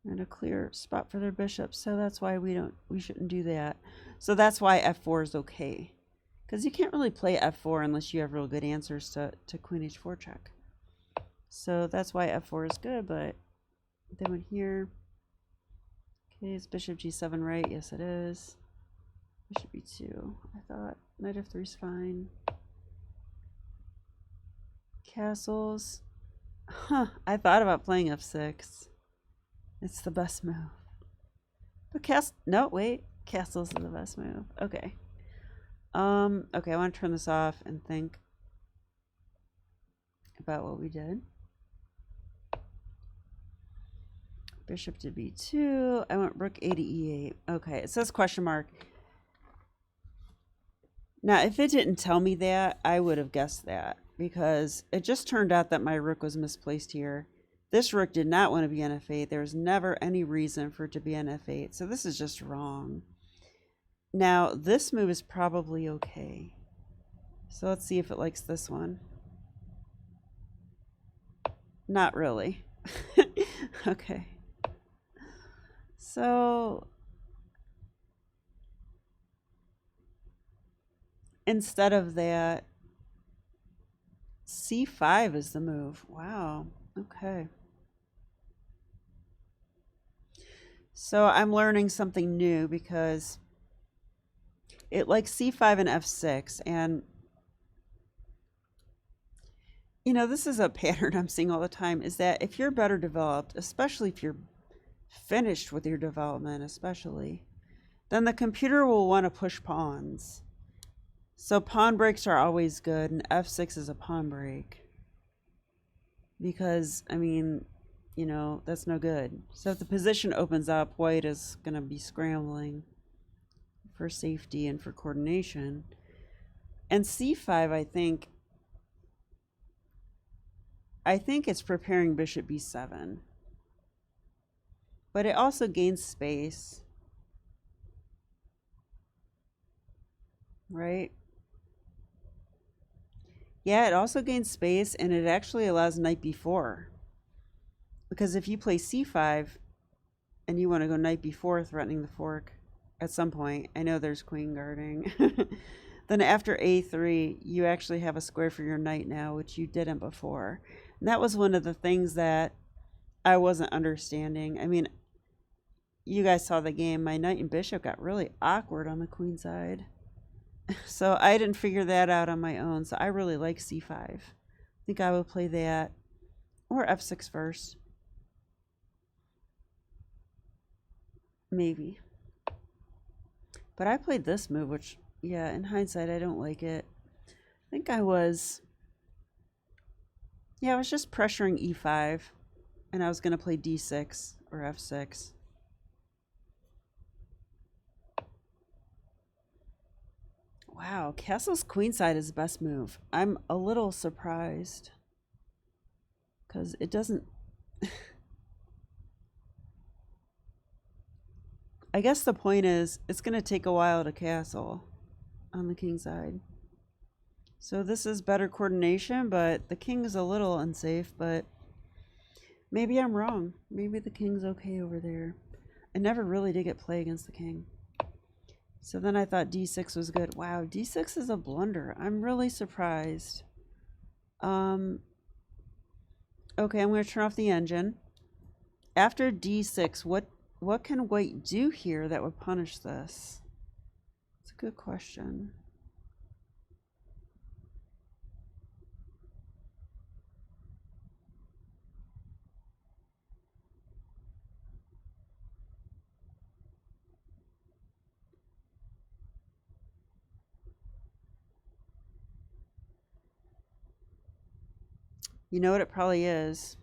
and a clear spot for their bishop. So that's why we shouldn't do that. So that's why F4 is okay. Because you can't really play F4 unless you have real good answers to Queen H4 check. So that's why F4 is good, but they went here. Okay, is Bishop G7 right? Yes, it is. Bishop E2, I thought. Knight F3 is fine. Castles. Huh, I thought about playing F6. It's the best move. But no, wait. Castles is the best move. Okay. Okay, I want to turn this off and think about what we did. Bishop to B2. I went rook A to E8. Okay, it says question mark. Now, if it didn't tell me that, I would have guessed that because it just turned out that my rook was misplaced here. This rook did not want to be on F8. There was never any reason for it to be on F8. So this is just wrong. Now, this move is probably okay. So let's see if it likes this one. Not really. Okay. So instead of that, C5 is the move. Wow. Okay. So I'm learning something new because it likes C5 and F6. And, you know, this is a pattern I'm seeing all the time, is that if you're better developed, especially if you're finished with your development, especially, then the computer will want to push pawns. So pawn breaks are always good, and F6 is a pawn break. Because, I mean, you know, that's no good. So if the position opens up, white is going to be scrambling for safety and for coordination. And C5, I think it's preparing bishop B7. But it also gains space. Right? Yeah, it also gains space, and it actually allows knight b4. Because if you play c5 and you want to go knight b4, threatening the fork at some point, I know there's queen guarding, then after a3, you actually have a square for your knight now, which you didn't before. And that was one of the things that I wasn't understanding. I mean, you guys saw the game. My knight and bishop got really awkward on the queen side. So I didn't figure that out on my own. So I really like c5. I think I would play that or f6 first. Maybe. But I played this move, which, yeah, in hindsight, I don't like it. I think I was just pressuring e5. And I was going to play d6 or f6. Wow, castle's queenside is the best move. I'm a little surprised because it doesn't... I guess the point is it's going to take a while to castle on the king side. So this is better coordination, but the king is a little unsafe, but maybe I'm wrong. Maybe the king's okay over there. I never really did get play against the king. So then I thought d6 was good. Wow, d6 is a blunder. I'm really surprised. Okay, I'm going to turn off the engine. After d6, what can white do here that would punish this? It's a good question. You know what it probably is?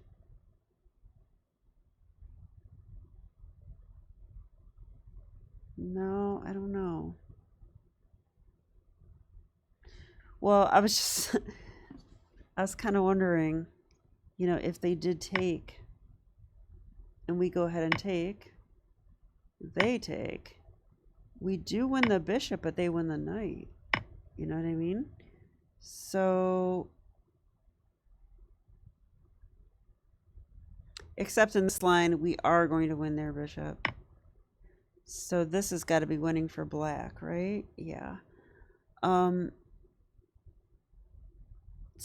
No, I don't know. Well, I was just, I was kind of wondering, you know, if they did take, and we go ahead and take, they take. We do win the bishop, but they win the knight. You know what I mean? So, except in this line, we are going to win their bishop. So this has got to be winning for black, right? Yeah. So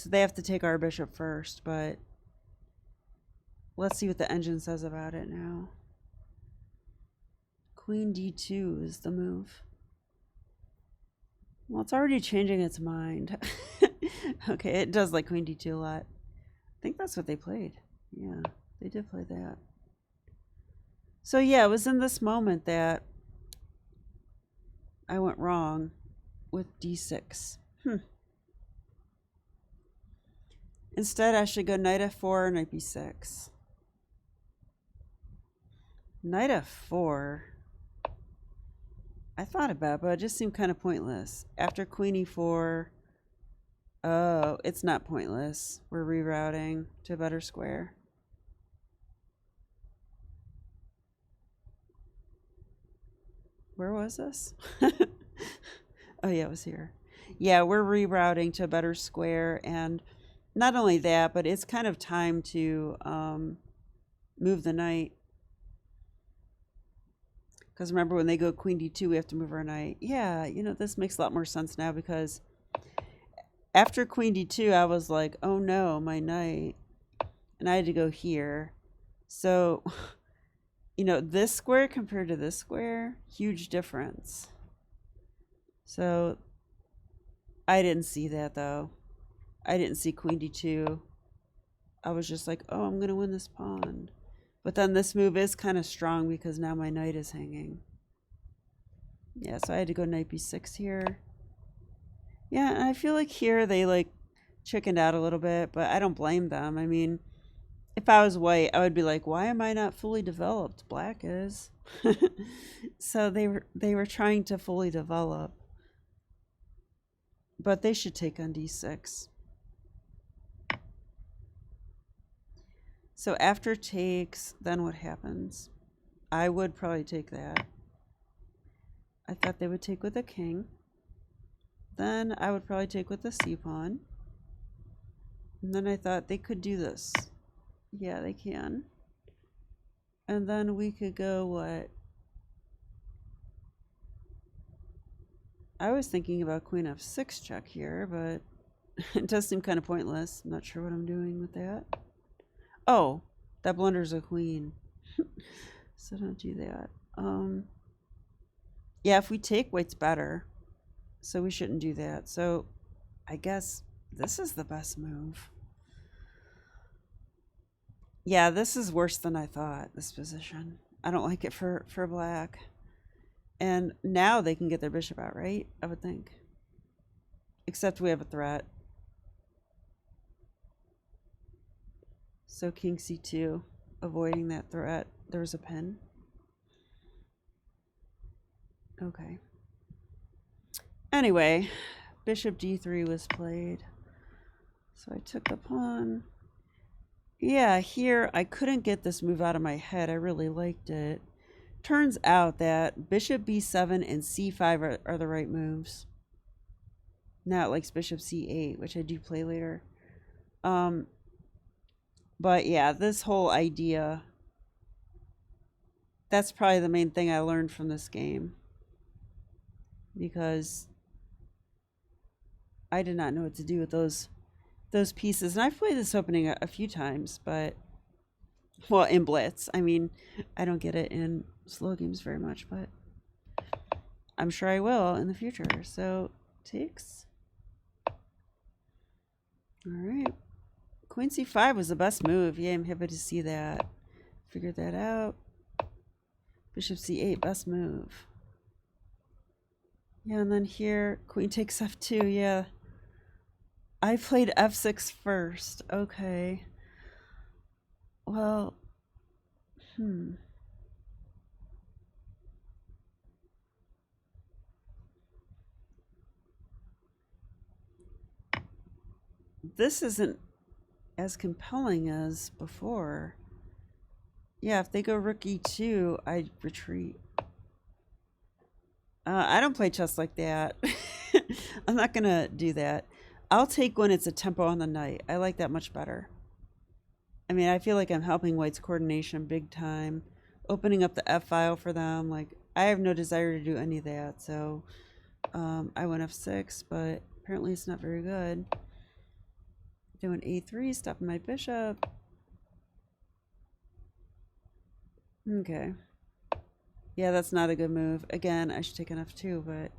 they have to take our bishop first, but let's see what the engine says about it now. Queen d2 is the move. Well, it's already changing its mind. Okay, it does like queen d2 a lot. I think that's what they played. Yeah, they did play that. So yeah, it was in this moment that I went wrong with d6. Instead, I should go knight f4, knight b6. Knight f4. I thought about it, but it just seemed kind of pointless. After queen e4, oh, it's not pointless. We're rerouting to a better square. Where was this? Oh yeah, it was here. Yeah, we're rerouting to a better square, and not only that, but it's kind of time to move the knight. Because remember, when they go queen d2, we have to move our knight. Yeah, you know, this makes a lot more sense now, because after queen d2, I was like, oh no, my knight. And I had to go here. So, you know, this square compared to this square, huge difference. So, I didn't see that, though. I didn't see queen d2. I was just like, oh, I'm going to win this pawn. But then this move is kind of strong because now my knight is hanging. Yeah, so I had to go knight b6 here. Yeah, and I feel like here they like chickened out a little bit, but I don't blame them. I mean, if I was white, I would be like, why am I not fully developed? Black is. So they were trying to fully develop. But they should take on d6. So after takes, then what happens? I would probably take that. I thought they would take with a king. Then I would probably take with the c-pawn. And then I thought they could do this. Yeah, they can. And then we could go what? I was thinking about queen f6 check here, but it does seem kind of pointless. I'm not sure what I'm doing with that. Oh, that blunders a queen. So don't do that. Yeah, if we take, white's better. So we shouldn't do that. So I guess this is the best move. Yeah, this is worse than I thought, this position. I don't like it for black. And now they can get their bishop out, right? I would think. Except we have a threat. So king c2, avoiding that threat. There's a pin. Okay. Anyway, bishop d3 was played. So I took the pawn. Yeah, here I couldn't get this move out of my head. I really liked it. Turns out that bishop b7 and c5 are the right moves. Not like bishop c8, which I do play later. But yeah, this whole idea, that's probably the main thing I learned from this game. Because I did not know what to do with those pieces. And I've played this opening a few times, but, well, in Blitz. I mean, I don't get it in slow games very much, but I'm sure I will in the future. So, takes. All right. Queen c5 was the best move. Yeah, I'm happy to see that. Figured that out. Bishop c8, best move. Yeah, and then here, queen takes f2. Yeah. I played f6 first. Okay. Well, This isn't as compelling as before. Yeah, if they go rook e2, I retreat. I don't play chess like that. I'm not going to do that. I'll take when it's a tempo on the knight. I like that much better. I mean, I feel like I'm helping white's coordination big time. Opening up the F file for them. Like, I have no desire to do any of that. So, I went F6, but apparently it's not very good. Doing A3, stopping my bishop. Okay. Yeah, that's not a good move. Again, I should take an F2, but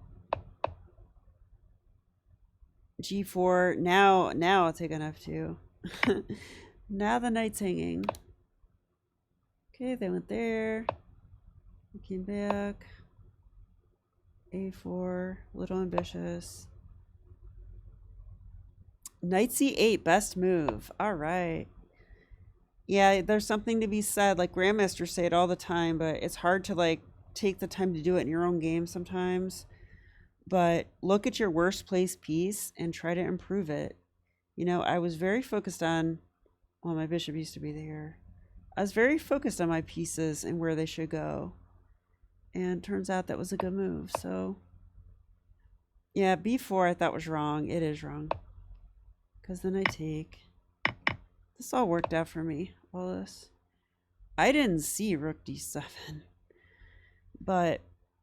G4. Now I'll take an F2. Now the knight's hanging. Okay, they went there. We came back. A4, little ambitious. Knight C8, best move. All right. Yeah, there's something to be said. Like grandmasters say it all the time, but it's hard to like take the time to do it in your own game sometimes. But look at your worst place piece and try to improve it. You know, I was very focused on, well, my bishop used to be there. I was very focused on my pieces and where they should go. And turns out that was a good move. So Yeah, b4 I thought was wrong. It is wrong. Because then I take. This all worked out for me. All this. I didn't see rook d7. But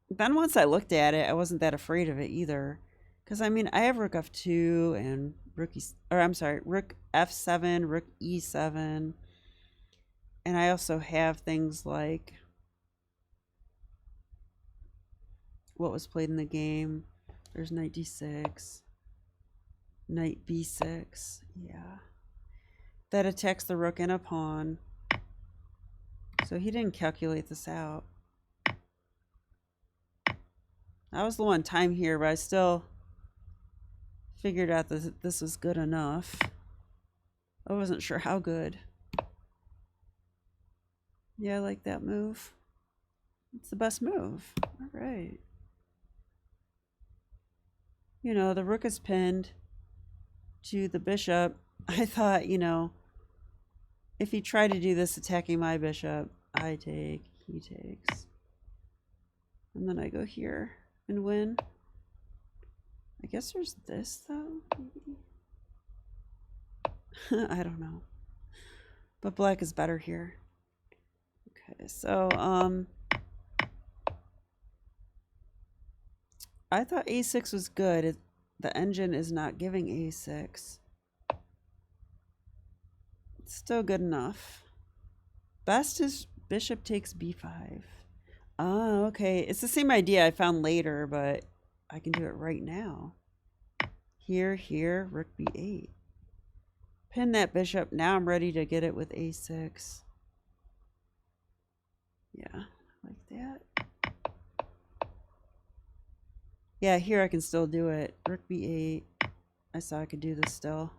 then once I looked at it, I wasn't that afraid of it either. Because, I mean, I have rook f2 and rook rook f7, rook e7. And I also have things like what was played in the game. There's knight d6, knight b6. Yeah. That attacks the rook and a pawn. So he didn't calculate this out. I was low on time here, but I still figured out that this was good enough. I wasn't sure how good. Yeah, I like that move. It's the best move. All right. You know, the rook is pinned to the bishop. I thought, you know, if he tried to do this attacking my bishop, I take, he takes. And then I go here and win. I guess there's this, though, maybe? I don't know. But black is better here. Okay, so, I thought a6 was good. The engine is not giving a6. It's still good enough. Best is bishop takes b5. Oh, okay. It's the same idea I found later, but I can do it right now. Here, rook b8. Pin that bishop. Now I'm ready to get it with a6. Yeah, like that. Yeah, here I can still do it. Rook b8. I saw I could do this still.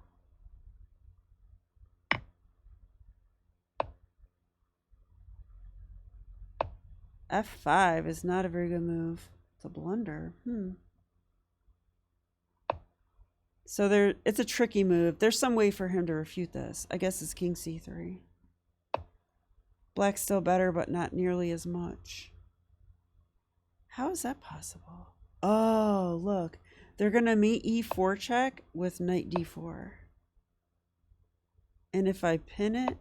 f5 is not a very good move. It's a blunder. So it's a tricky move. There's some way for him to refute this. I guess it's king c3. Black's still better, but not nearly as much. How is that possible? Oh, look. They're going to meet e4 check with knight d4. And if I pin it,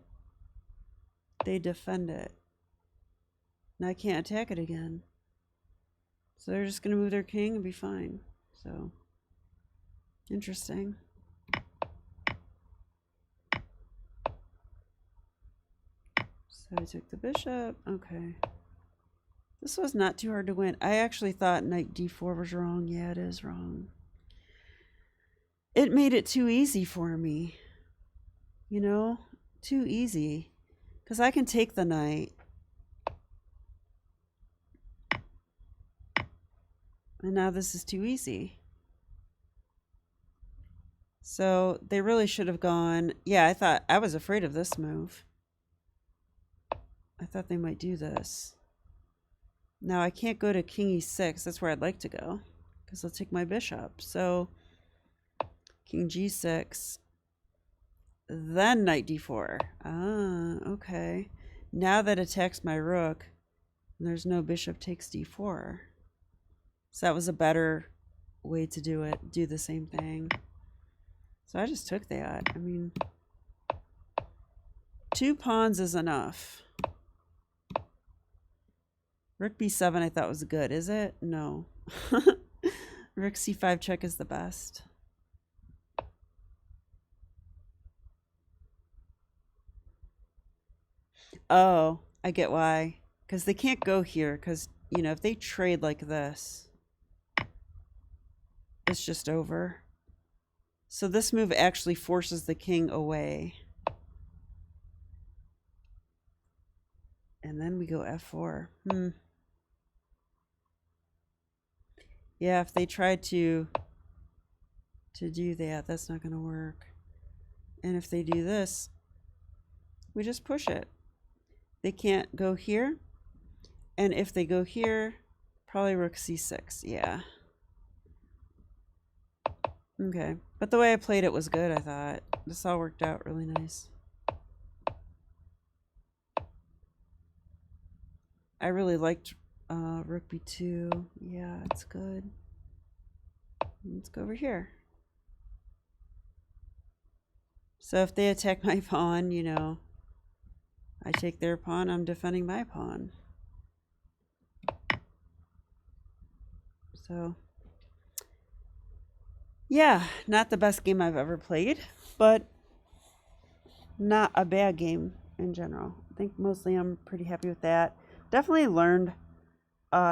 they defend it. And I can't attack it again. So they're just going to move their king and be fine. So, interesting. So I took the bishop. Okay. This was not too hard to win. I actually thought knight d4 was wrong. Yeah, it is wrong. It made it too easy for me. You know? Too easy. Because I can take the knight. And now this is too easy. So they really should have gone. Yeah, I was afraid of this move. I thought they might do this. Now I can't go to king e6. That's where I'd like to go. Because they'll take my bishop. So king g6. Then knight d4. Ah, okay. Now that attacks my rook. There's no bishop takes d4. So that was a better way to do it. Do the same thing. So I just took that. I mean, 2 pawns is enough. Rook b7 I thought was good. Is it? No. Rook c5 check is the best. Oh, I get why. Because they can't go here. Because, you know, if they trade like this, it's just over. So this move actually forces the king away. And then we go f4. Yeah, if they try to do that, that's not going to work. And if they do this, we just push it. They can't go here. And if they go here, probably rook c6. Yeah. Okay. But the way I played it was good, I thought. This all worked out really nice. I really liked rook b2. Yeah, it's good. Let's go over here. So if they attack my pawn, you know, I take their pawn, I'm defending my pawn. So, yeah, not the best game I've ever played, but not a bad game in general. I think mostly I'm pretty happy with that. Definitely learned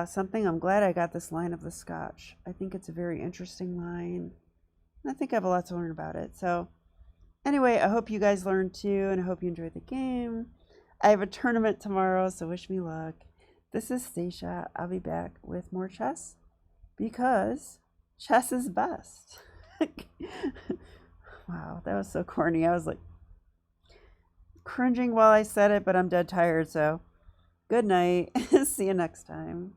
something. I'm glad I got this line of the Scotch. I think it's a very interesting line. I think I have a lot to learn about it. So anyway, I hope you guys learned too, and I hope you enjoyed the game. I have a tournament tomorrow, so wish me luck. This is Stacia. I'll be back with more chess because chess is best. Wow, that was so corny. I was like cringing while I said it, but I'm dead tired, so good night. See you next time.